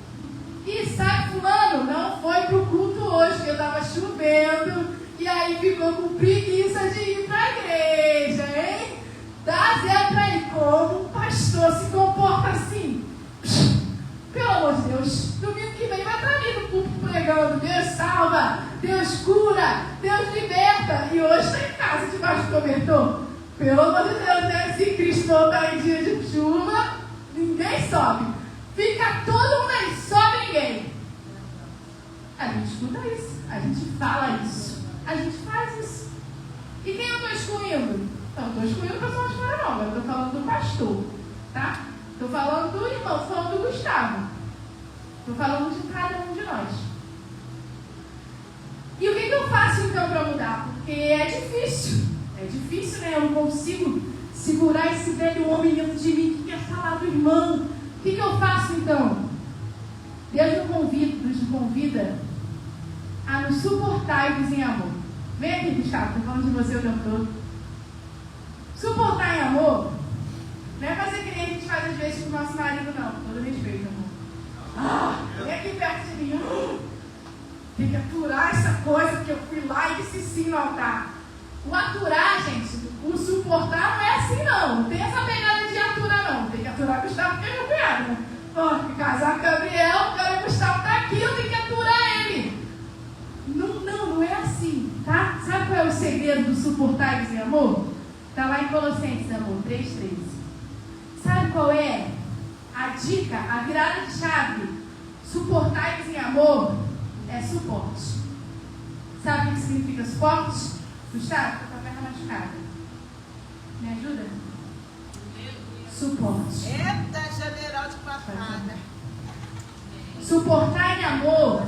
E sabe, fulano não foi pro culto hoje, porque estava chovendo, e aí ficou com preguiça de ir para a igreja, hein? Dá 0 para ele. Como um pastor se comporta assim? Pelo amor de Deus, domingo que vem vai estar ali no púlpito pregando. Deus salva, Deus cura, Deus liberta. E hoje está em casa debaixo do cobertor. Pelo amor de Deus, né? Se Cristo voltar em dia de chuva, ninguém sobe. Fica todo mundo aí, sobe ninguém. A gente escuta isso, a gente fala isso, a gente faz isso. E quem eu estou excluindo? Não, estou excluindo o pessoal de fora não, eu estou falando do pastor, tá? Estou falando do irmão, estou falando do Gustavo. Estou falando de cada um de nós. E o que eu faço então para mudar? Porque é difícil, né? Eu não consigo segurar esse velho homem dentro de mim que quer falar do irmão. O que eu faço então? Deus nos convida a nos suportar-vos em amor. Vem aqui, Gustavo, estou falando de você o tempo todo. Suportar em amor não é fazer que nem a gente faz às vezes com o nosso marido, não. Todo respeito, amor. Vem aqui perto de mim. Tem que aturar essa coisa que eu fui lá e disse sim no altar. O aturar, gente, o suportar não é assim, não. Não tem essa pegada de aturar, não. Tem que aturar Gustavo, porque é meu cunhado, né? Ó, casar com Gabriel, o Gustavo tá aqui, eu tenho que aturar ele. segredo do suportar-vos em amor? Está lá em Colossenses, amor, 3:13. Sabe qual é a dica, a virada de chave? Suportar-vos em amor é suporte. Sabe o que significa suporte? Gustavo, estou com a perna machucada. Me ajuda? Suporte. Eita, general de patada. Suportar em amor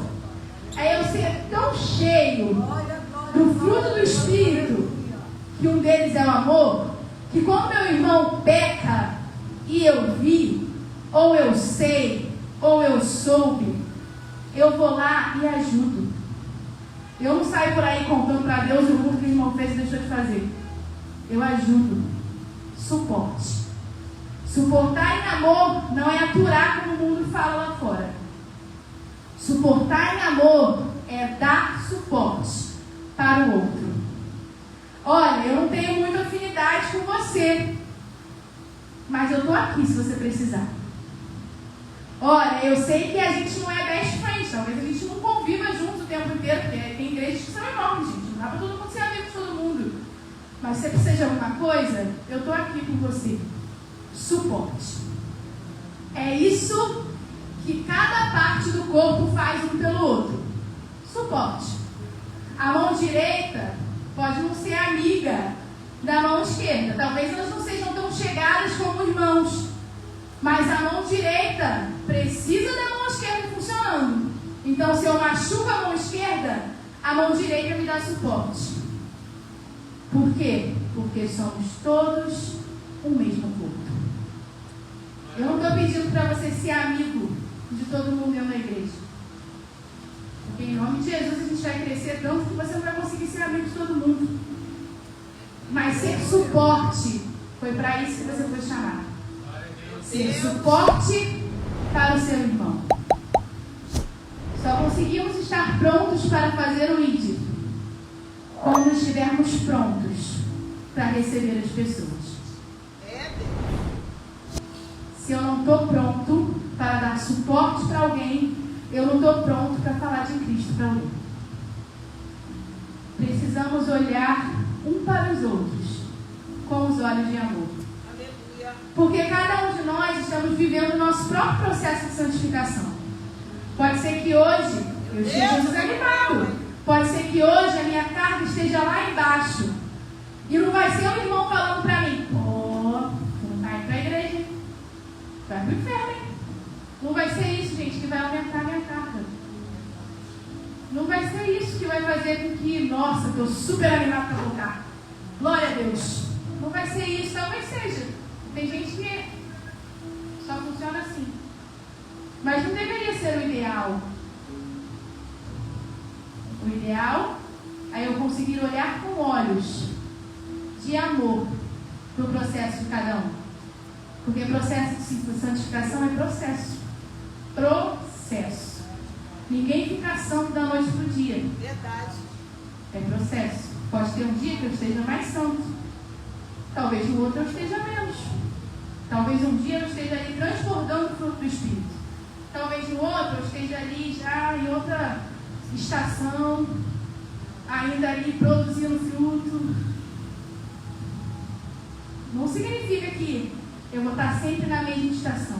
é eu ser tão cheio do fruto do Espírito, que um deles é o amor, que quando meu irmão peca e eu vi, ou eu sei, ou eu soube, eu vou lá e ajudo. Eu não saio por aí contando para Deus o mundo que o irmão fez e deixou de fazer. Eu ajudo. Suporte. Suportar em amor não é aturar como o mundo fala lá fora. Suportar em amor é dar suporte para o outro. Olha, eu não tenho muita afinidade com você, mas eu estou aqui se você precisar. Olha, eu sei que a gente não é best friend, talvez a gente não conviva junto o tempo inteiro, porque tem igrejas que são enormes, gente. Não dá para todo mundo ser amigo de todo mundo. Mas se você precisa de alguma coisa, eu estou aqui com você. Suporte. É isso que cada parte do corpo faz um pelo outro. Suporte. A mão direita pode não ser amiga da mão esquerda. Talvez elas não sejam tão chegadas como irmãos. Mas a mão direita precisa da mão esquerda funcionando. Então, se eu machuco a mão esquerda, a mão direita me dá suporte. Por quê? Porque somos todos o mesmo corpo. Eu não estou pedindo para você ser amigo de todo mundo dentro da igreja. Porque em nome de Jesus a gente vai crescer tanto que você não vai conseguir ser amigo de todo mundo. Mas ser suporte, foi para isso que você foi chamado. Ser suporte para o seu irmão. Só conseguimos estar prontos para fazer o ID quando estivermos prontos para receber as pessoas. Se eu não estou pronto para dar suporte para alguém, eu não estou pronto para falar de Cristo para alguém. Precisamos olhar um para os outros com os olhos de amor. Porque cada um de nós estamos vivendo o nosso próprio processo de santificação. Pode ser que hoje eu esteja desanimado. Pode ser que hoje a minha carga esteja lá embaixo. E não vai ser o irmão falando para mim: pô, tu não está indo para a igreja, vai para o inferno, hein? Não vai ser isso, gente, que vai aumentar a minha carga. Não vai ser isso que vai fazer com que, nossa, estou super animado para voltar. Glória a Deus. Não vai ser isso, talvez seja. Tem gente que só funciona assim. Mas não deveria ser o ideal. O ideal é eu conseguir olhar com olhos de amor para o processo de cada um. Porque processo de santificação é processo. Processo. Ninguém fica santo da noite para o dia. Verdade. É processo. Pode ter um dia que eu esteja mais santo. Talvez no outro eu esteja menos. Talvez um dia eu esteja ali transbordando o fruto do Espírito. Talvez no outro eu esteja ali já em outra estação, ainda ali produzindo fruto. Não significa que eu vou estar sempre na mesma estação.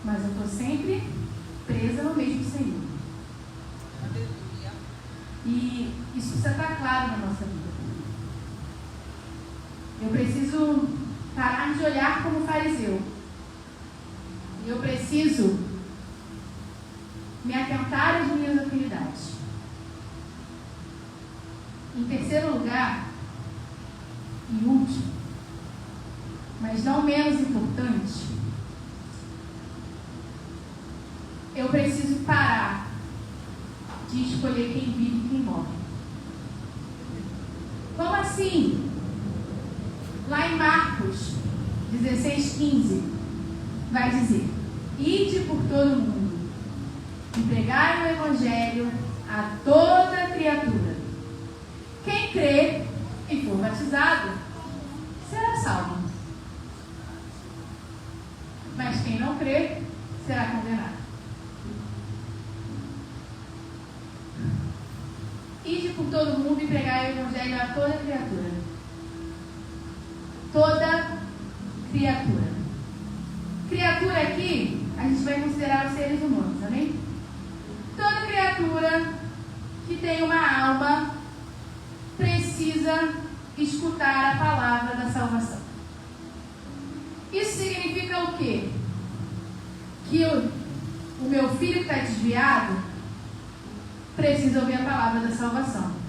Mas eu estou sempre presa no mesmo Senhor. Aleluia. E isso precisa estar claro na nossa vida. Eu preciso parar de olhar como fariseu. E eu preciso me atentar às minhas afinidades. Em terceiro lugar, e último, mas não menos importante, eu preciso parar de escolher quem vive e quem morre. Como assim? Lá em Marcos 16:15, vai dizer: ide por todo mundo e pregai o Evangelho a toda criatura. Quem crer e for batizado será salvo, mas quem não crer será condenado. Ide por todo todo mundo e pregai o evangelho a toda criatura. Toda criatura. Criatura aqui, a gente vai considerar os seres humanos, amém? Toda criatura que tem uma alma precisa escutar a palavra da salvação. Isso significa o quê? Que o meu filho que está desviado precisa ouvir a palavra da salvação.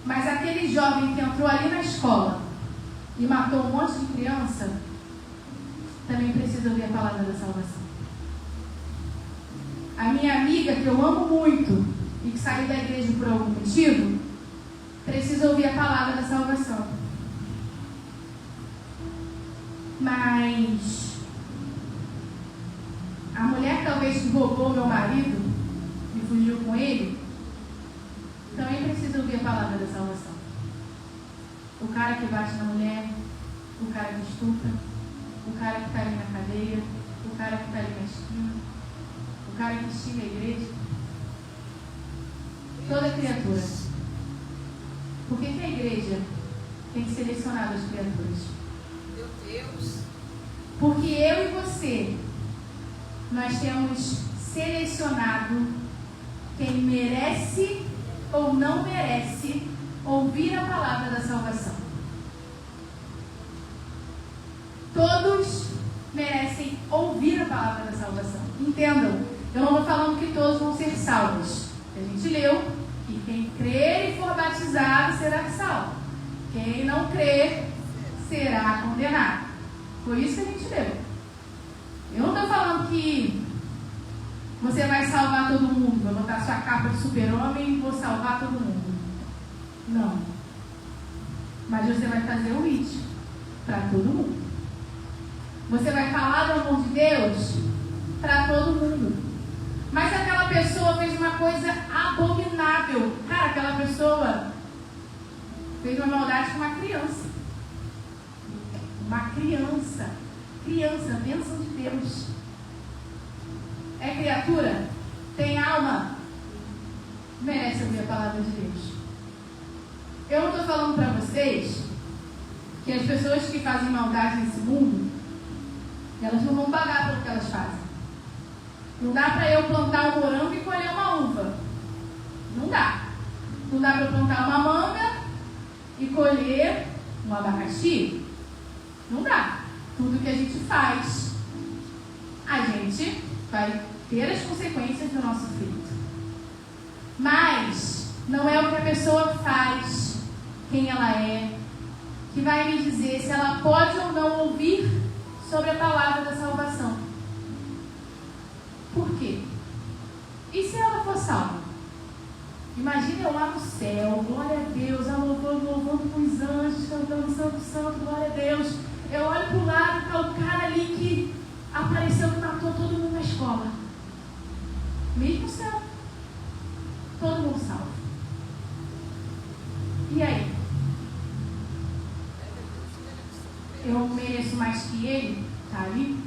Mas aquele jovem que entrou ali na escola e matou um monte de criança também precisa ouvir a palavra da salvação. A minha amiga, que eu amo muito e que saiu da igreja por algum motivo, precisa ouvir a palavra da salvação. Mas a mulher talvez que roubou meu marido e fugiu com ele também precisa ouvir a palavra da salvação. O cara que bate na mulher, o cara que estupra, o cara que está ali na cadeia, o cara que está ali na esquina, o cara que xinga a igreja. Toda criatura. Por que a igreja tem que selecionar as criaturas? Meu Deus. Porque eu e você, nós temos selecionado quem merece ou não merece ouvir a palavra da salvação. Todos merecem ouvir a palavra da salvação. Entendam, eu não estou falando que todos vão ser salvos. A gente leu que quem crer e for batizado será salvo. Quem não crer será condenado. Foi isso que a gente leu. Eu não estou falando que você vai salvar todo mundo, vai botar sua capa de super-homem e vou salvar todo mundo. Não. Mas você vai fazer o it para todo mundo. Você vai falar do amor de Deus para todo mundo. Mas aquela pessoa fez uma coisa abominável. Cara, aquela pessoa fez uma maldade com uma criança. Uma criança. Criança, bênção de Deus. É criatura? Tem alma? Merece ouvir a palavra de Deus. Eu não estou falando para vocês que as pessoas que fazem maldade nesse mundo, elas não vão pagar pelo que elas fazem. Não dá para eu plantar um morango e colher uma uva. Não dá. Não dá para eu plantar uma manga e colher um abacaxi. Não dá. Tudo que a gente faz, a gente vai ter as consequências do nosso feito. Mas não é o que a pessoa faz, quem ela é, que vai me dizer se ela pode ou não ouvir sobre a palavra da salvação. Por quê? E se ela for salva? Imagina eu lá no céu, glória a Deus, a louvando com os anjos, cantando santo, santo, glória a Deus. Eu olho para o lado, está o cara ali que apareceu, que matou todo mundo na escola. Mesmo céu. Todo mundo salvo. E aí? Eu mereço mais que ele? Tá ali?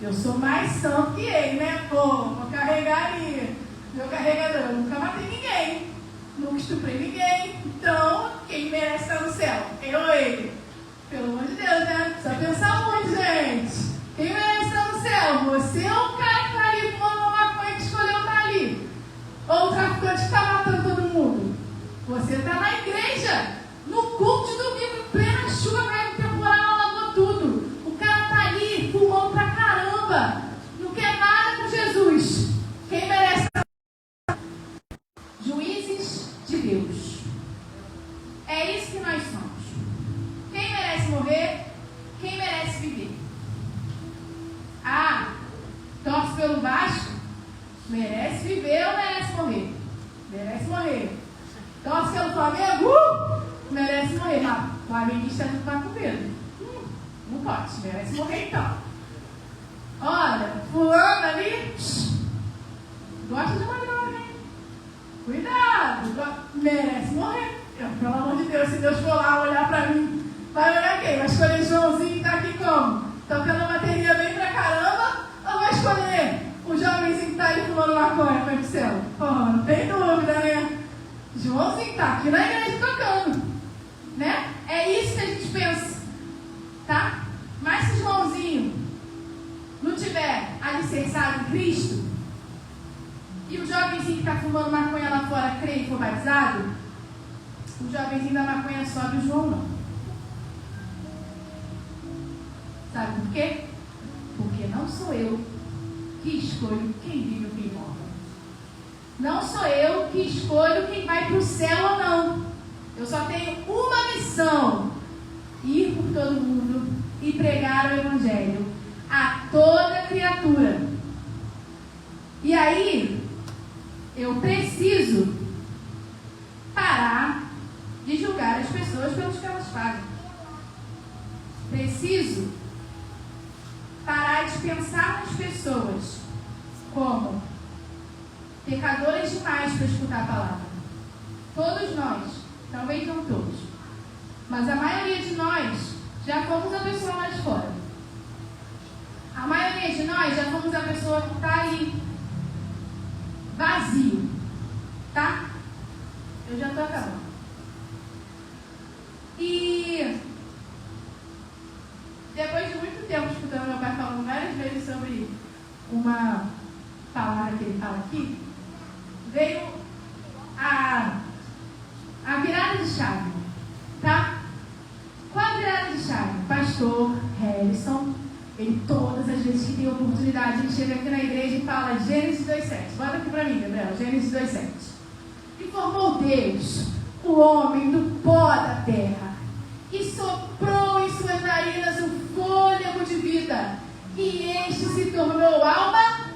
Eu sou mais santo que ele, né? Pô, vou carregar ali. Meu carregador, eu nunca matei ninguém. Nunca estuprei ninguém. Então, quem merece estar no céu? Eu ou ele? Pelo amor de Deus, né? Precisa pensar muito, gente. Quem merece estar no céu? Você ou o cara que está ali fumando uma maconha que escolheu estar ali? Ou o traficante que está matando todo mundo? Você está na igreja, no culto de domingo, em plena chuva, caindo temporal, alagou tudo. O cara está ali, fumando pra caramba. Não quer nada com Jesus. Quem merece? Juízes de Deus. É isso que nós somos. Quem merece morrer? Quem merece viver? Ah, torce pelo Vasco? Merece viver ou merece morrer? Merece morrer. Torce pelo Flamengo? Merece morrer. Mas o flamenguista não vai com medo. Não pode, merece morrer então. Olha, fulano ali, gosta de uma droga, hein? Cuidado, merece morrer. Pelo amor de Deus, se Deus for lá olhar pra mim, vai olhar quem? Vai escolher Joãozinho que tá aqui como? Tocando a bateria bem pra caramba? Ou vai escolher o jovenzinho que tá ali fumando maconha, meu do céu? Pô, não tem dúvida, né? Joãozinho está aqui na igreja tocando, né? É isso que a gente pensa, tá? Mas se Joãozinho não tiver alicerçado em Cristo, e o jovenzinho que está fumando maconha lá fora crê e for batizado, o jovenzinho da maconha sobe, o João não. Sabe por quê? Porque não sou eu que escolho quem vive ou quem morre. Não sou eu que escolho quem vai para o céu ou não. Eu só tenho uma missão: ir por todo mundo e pregar o Evangelho a toda criatura. E aí, eu preciso parar de julgar as pessoas pelos que elas fazem. Preciso parar de pensar nas pessoas como pecadoras demais para escutar a palavra. Todos nós, talvez não todos, mas a maioria de nós já fomos a pessoa lá de fora. A maioria de nós já fomos a pessoa que está ali, vazio, tá? Eu já estou acabando. E depois de muito tempo escutando meu pai falando várias vezes sobre uma palavra que ele fala aqui, veio a virada de chave, tá? Qual a virada de chave? Pastor Harrison, ele todas as vezes que tem oportunidade, ele chega aqui na igreja e fala Gênesis 2:7. Bota aqui pra mim, Gabriel, Gênesis 2:7. E formou Deus o homem do pó da terra e soprou em suas narinas o fôlego de vida, e este se tornou alma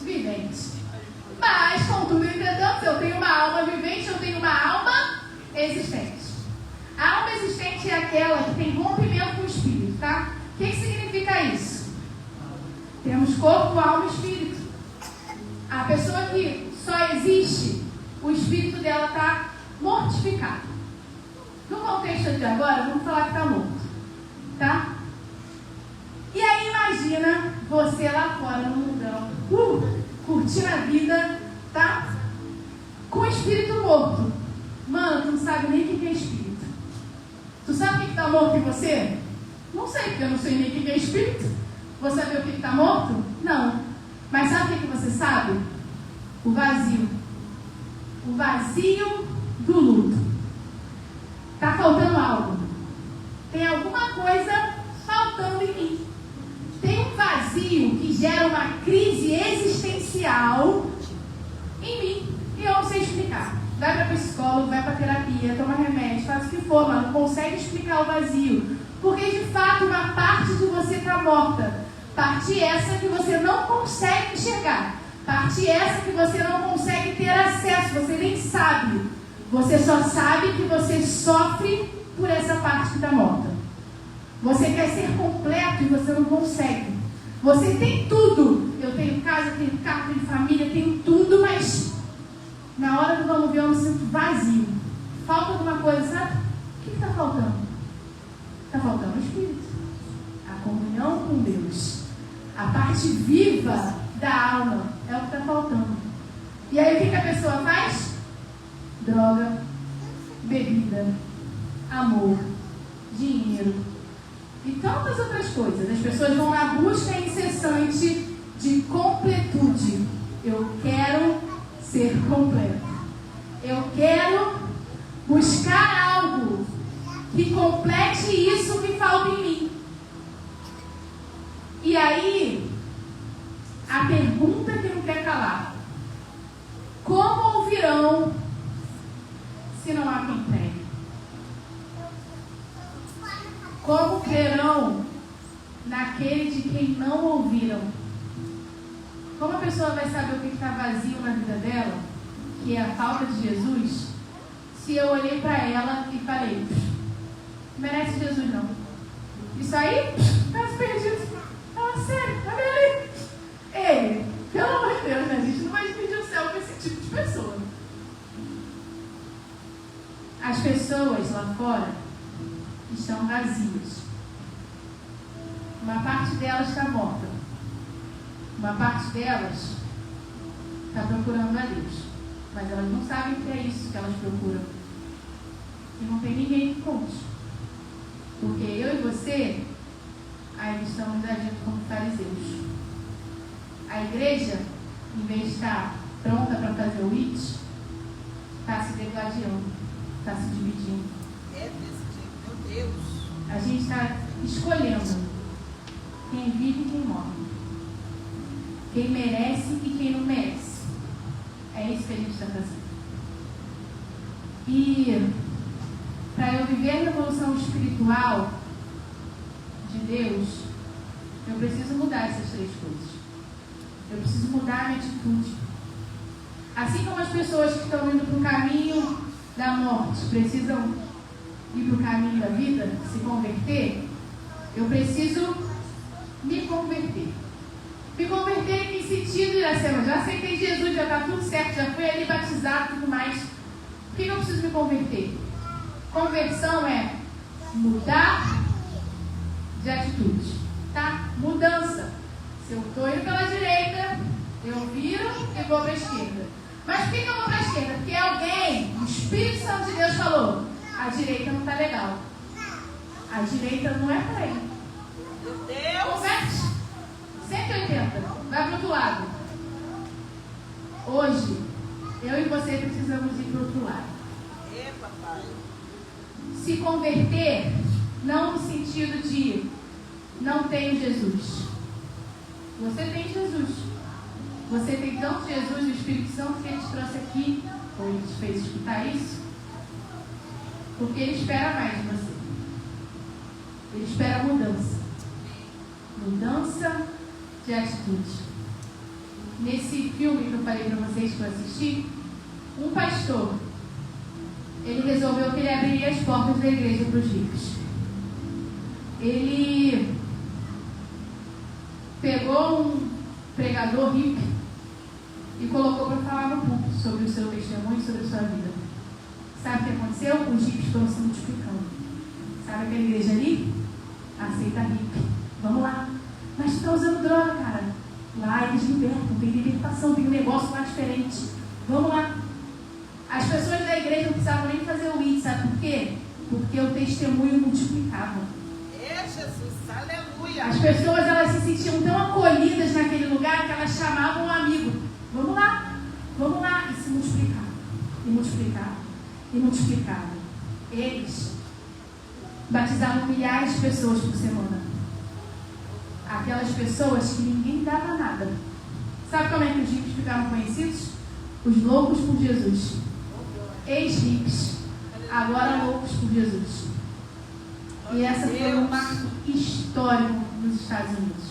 vivente. Mas, contudo, entretanto, eu tenho uma alma vivente, eu tenho uma alma existente. A alma existente é aquela que tem rompimento com o espírito, tá? O que significa isso? Temos corpo, alma e espírito. A pessoa que só existe, o espírito dela está mortificado. No contexto de agora, vamos falar que está morto, tá? E aí imagina você lá fora no mundão, curtindo a vida, tá? Com o espírito morto. Mano, tu não sabe nem o que é espírito. Tu sabe o que está morto em você? Não sei, porque eu não sei nem o que é espírito. Vou saber o que está morto? Não. Mas sabe o que você sabe? O vazio. O vazio do luto. Está faltando algo. Tem alguma coisa faltando em mim. Tem um vazio que gera uma crise existencial em mim. E eu não sei explicar. Vai para psicólogo, vai para terapia, toma remédio, faz o que for, mas não consegue explicar o vazio. Porque de fato uma parte de você está morta. Parte essa que você não consegue enxergar. Parte essa que você não consegue ter acesso, você nem sabe. Você só sabe que você sofre por essa parte que está morta. Você quer ser completo e você não consegue. Você tem tudo. Eu tenho casa, tenho carro, tenho família, tenho tudo, mas na hora do vamos ver eu me sinto vazio. Falta alguma coisa, sabe? O que está faltando? Está faltando o Espírito. A comunhão com Deus. A parte viva da alma é o que está faltando. E aí o que a pessoa faz? Droga, bebida, amor, dinheiro e tantas outras coisas. As pessoas vão na busca incessante de completude. Eu quero ser completo. Eu quero buscar algo que complete isso que falta em mim. E aí, a pergunta que não quer calar: como ouvirão se não há quem pregue? Como crerão naquele de quem não ouviram? Como a pessoa vai saber o que está vazio na vida dela, que é a falta de Jesus, se eu olhei para ela e falei, não merece Jesus não. Isso aí, está perdido. Fala sério, olha ali. Ei, pelo amor de Deus, né? A gente não vai dividir o céu com esse tipo de pessoa. As pessoas lá fora estão vazias. Uma parte delas está morta. Uma parte delas está procurando a Deus. Mas elas não sabem que é isso que elas procuram. E não tem ninguém que conte. Porque eu e você ainda estamos agindo como fariseus. A igreja, em vez de estar pronta para fazer o IT, está se degladiando, está se dividindo. É desse jeito, meu Deus. A gente está escolhendo quem vive e quem morre. Quem merece e quem não merece. É isso que a gente está fazendo. E para eu viver a revolução espiritual de Deus, eu preciso mudar essas três coisas. Eu preciso mudar a minha atitude. Assim como as pessoas que estão indo para o caminho da morte precisam ir para o caminho da vida, se converter, eu preciso me converter. Me converter em sentido, Iracema, já aceitei Jesus, já está tudo certo, já fui ali batizado e tudo mais. Por que eu preciso me converter? Conversão é mudar de atitude, tá? Mudança. Se eu estou indo pela direita, eu viro e vou para a esquerda. Mas por que eu vou para a esquerda? Porque alguém, o Espírito Santo de Deus falou, a direita não está legal. A direita não é para aí. Meu Deus. Converte. 180. Vai para o outro lado. Hoje, eu e você precisamos ir para o outro lado. É, papai. Se converter, não no sentido de não tenho Jesus. Você tem Jesus. Você tem tanto Jesus e o Espírito Santo que Ele te trouxe aqui, ou Ele te fez escutar isso, porque Ele espera mais de você. Ele espera mudança. Mudança de atitude. Nesse filme que eu falei para vocês que eu assisti, um pastor, ele resolveu que ele abriria as portas da igreja para os ricos. Ele pegou um pregador rico e colocou para falar no púlpito sobre o seu testemunho e sobre a sua vida. Sabe o que aconteceu? Os ricos foram se multiplicando. Sabe aquela igreja ali? Aceita rico. Vamos lá. Mas tu está usando droga, cara. Lá eles libertam, tem libertação, tem um negócio lá diferente. Vamos lá. As pessoas da igreja não precisavam nem fazer o IT, sabe por quê? Porque o testemunho multiplicava. É, Jesus, aleluia. As pessoas, elas se sentiam tão acolhidas naquele lugar que elas chamavam um amigo. Vamos lá. E se multiplicavam. E multiplicavam. E multiplicavam. Eles batizavam milhares de pessoas por semana. Aquelas pessoas que ninguém dava nada. Sabe como é que os ricos ficaram conhecidos? Os loucos por Jesus. Ex-ricos, agora loucos por Jesus. E essa foi um marco histórico nos Estados Unidos.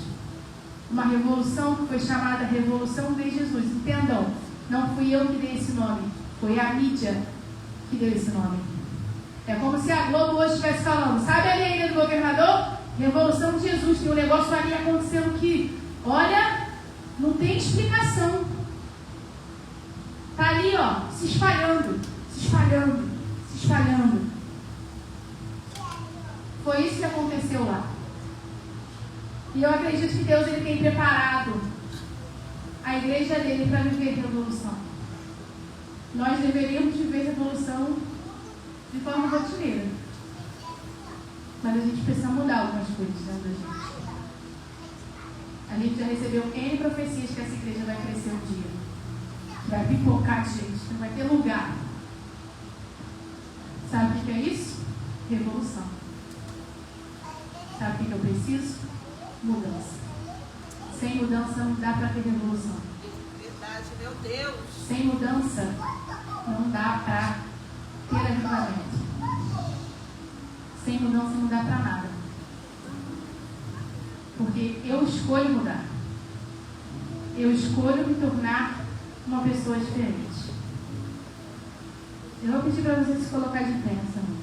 Uma revolução que foi chamada Revolução de Jesus. Entendam, não fui eu que dei esse nome, foi a mídia que deu esse nome. É como se a Globo hoje estivesse falando, sabe ali a ilha do governador? Revolução de Jesus, tem um negócio ali acontecendo que, olha, não tem explicação. Está ali, ó, se espalhando. Foi isso que aconteceu lá. E eu acredito que Deus ele tem preparado a igreja dele para viver revolução. Nós deveríamos viver revolução de forma rotineira. Mas a gente precisa mudar algumas coisas dentro da gente. A gente já recebeu N profecias que essa igreja vai crescer um dia. Vai pipocar, gente. Não vai ter lugar. Sabe o que é isso? Revolução. Sabe o que eu preciso? Mudança. Sem mudança não dá para ter revolução. Verdade, meu Deus. Sem mudança não dá para ter avivamento. Sem mudança não dá para nada. Porque eu escolho mudar. Eu escolho me tornar uma pessoa diferente. Eu vou pedir para você se colocar de pé essa noite.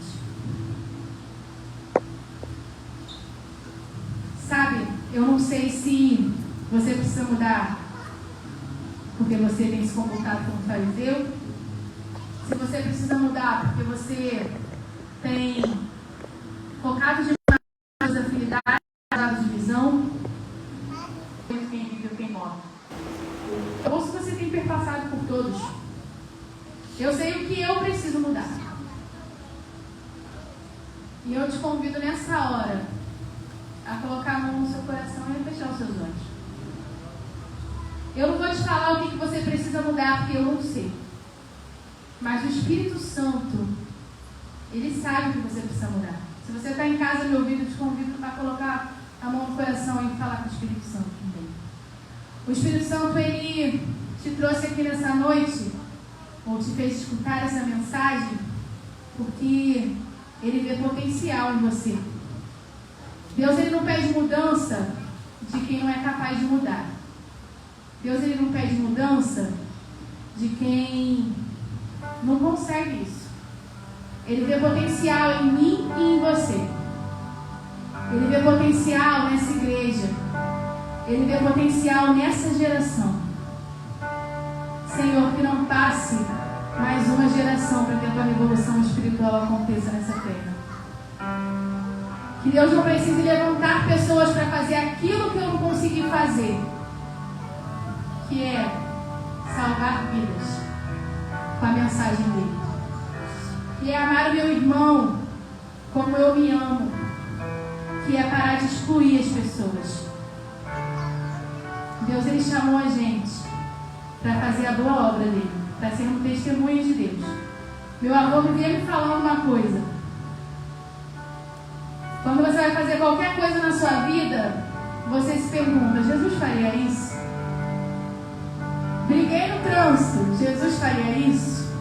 Sabe, eu não sei se você precisa mudar porque você tem se comportado como fariseu. Se você precisa mudar porque você tem focado demais nas afinidades, nas divisão, quem vive ou quem morre. Ou se você tem perpassado todos. Eu sei o que eu preciso mudar. E eu te convido nessa hora a colocar a mão no seu coração e a fechar os seus olhos. Eu não vou te falar o que você precisa mudar, porque eu não sei. Mas o Espírito Santo, Ele sabe o que você precisa mudar. Se você está em casa me ouvindo, eu te convido para colocar a mão no coração e falar com o Espírito Santo também. O Espírito Santo, Ele te trouxe aqui nessa noite, ou te fez escutar essa mensagem, porque Ele vê potencial em você. Deus, Ele não pede mudança de quem não é capaz de mudar. Deus, Ele não pede mudança de quem não consegue isso. Ele vê potencial em mim e em você. Ele vê potencial nessa igreja. Ele vê potencial nessa geração. Senhor, que não passe mais uma geração para que a tua revolução espiritual aconteça nessa terra. Que Deus não precise levantar pessoas para fazer aquilo que eu não consegui fazer, que é salvar vidas com a mensagem dele, que é amar o meu irmão como eu me amo, que é parar de excluir as pessoas. Deus, Ele chamou a gente para fazer a boa obra dele, para ser um testemunho de Deus. Meu avô vivia me falando uma coisa: quando você vai fazer qualquer coisa na sua vida, você se pergunta, Jesus faria isso? Briguei no trânsito, Jesus faria isso?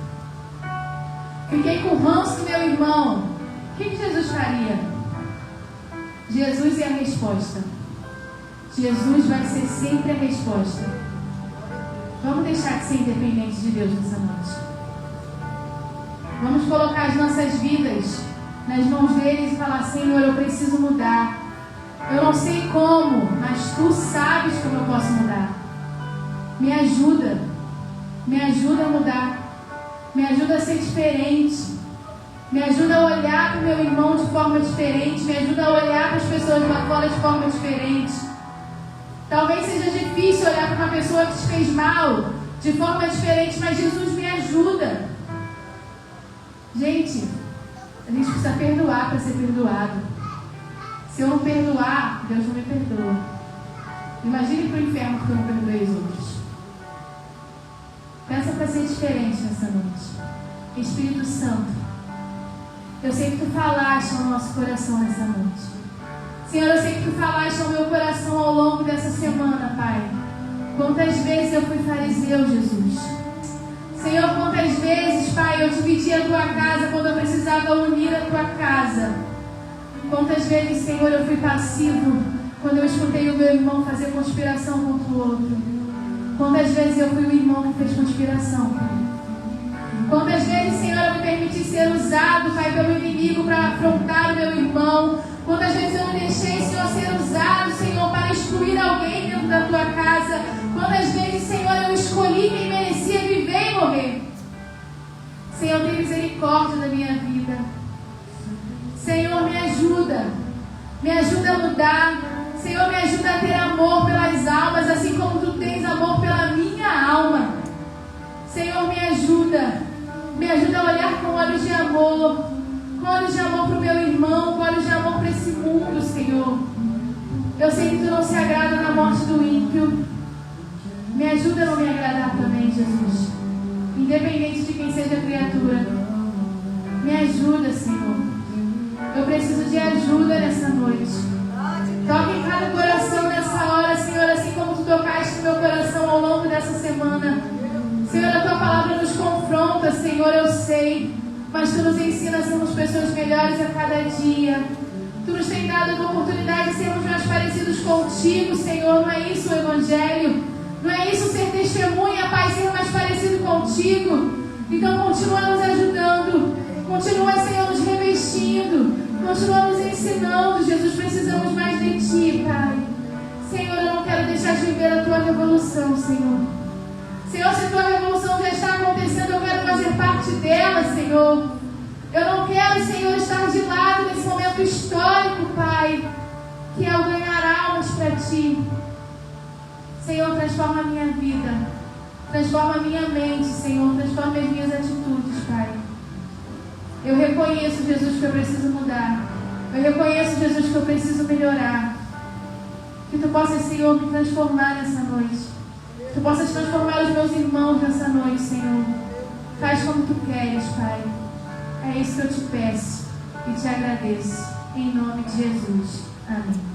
Fiquei com o ranço do meu irmão, o que Jesus faria? Jesus é a resposta. Jesus vai ser sempre a resposta. Vamos deixar de ser independentes de Deus nessa noite. Vamos colocar as nossas vidas nas mãos deles e falar: Senhor, eu preciso mudar. Eu não sei como, mas Tu sabes como eu posso mudar. Me ajuda a mudar, me ajuda a ser diferente, me ajuda a olhar para o meu irmão de forma diferente, me ajuda a olhar para as pessoas lá fora de forma diferente. Talvez seja difícil olhar para uma pessoa que te fez mal de forma diferente, mas Jesus me ajuda. Gente, a gente precisa perdoar para ser perdoado. Se eu não perdoar, Deus não me perdoa. Imagine para o inferno porque eu não perdoei os outros. Peça para ser diferente nessa noite. Espírito Santo, eu sei que Tu falaste no nosso coração nessa noite. Senhor, eu sei que Tu falaste ao meu coração ao longo dessa semana, Pai. Quantas vezes eu fui fariseu, Jesus. Senhor, quantas vezes, Pai, eu dividi a Tua casa quando eu precisava unir a Tua casa. Quantas vezes, Senhor, eu fui passivo quando eu escutei o meu irmão fazer conspiração contra o outro. Quantas vezes eu fui o irmão que fez conspiração, Pai. Quantas vezes, Senhor, eu me permiti ser usado, Pai, pelo inimigo para afrontar o meu irmão. Quantas vezes eu me deixei, Senhor, ser usado, Senhor, para excluir alguém dentro da Tua casa. Quantas vezes, Senhor, eu escolhi quem merecia viver e morrer. Senhor, tem misericórdia da minha vida. Senhor, me ajuda a mudar. Senhor, me ajuda a ter amor pelas almas, assim como Tu tens amor pela minha alma. Senhor, me ajuda a olhar com olhos de amor para o meu irmão, com olhos de amor para esse mundo, Senhor. Eu sei que Tu não se agrada na morte do ímpio. Me ajuda a não me agradar também, Jesus, independente de quem seja a criatura. Me ajuda, Senhor. Eu preciso de ajuda nessa noite. Toque em cada coração nessa hora, Senhor, assim como Tu tocaste no meu coração ao longo dessa semana. Senhor, a Tua palavra nos confronta, Senhor, eu sei, mas Tu nos ensina a sermos pessoas melhores a cada dia. Tu nos tem dado a oportunidade de sermos mais parecidos contigo, Senhor. Não é isso o Evangelho? Não é isso ser testemunha, Pai, ser mais parecido contigo? Então continua nos ajudando, continua, Senhor, nos revestindo, continua nos ensinando. Jesus, precisamos mais de Ti, Pai. Senhor, eu não quero deixar de viver a Tua revolução, Senhor. Senhor, se a Tua revolução já está acontecendo, eu quero fazer parte dela, Senhor. Eu não quero, Senhor, estar de lado nesse momento histórico, Pai, que é o ganhar almas para Ti. Senhor, transforma a minha vida, Transforma a minha mente, Senhor. Transforma as minhas atitudes, Pai. Eu reconheço, Jesus, que eu preciso mudar. Eu reconheço, Jesus, que eu preciso melhorar. Que Tu possas, Senhor, me transformar nessa noite. Que Tu possas transformar os meus irmãos nessa noite, Senhor. Faz como Tu queres, Pai. É isso que eu te peço e te agradeço. Em nome de Jesus. Amém.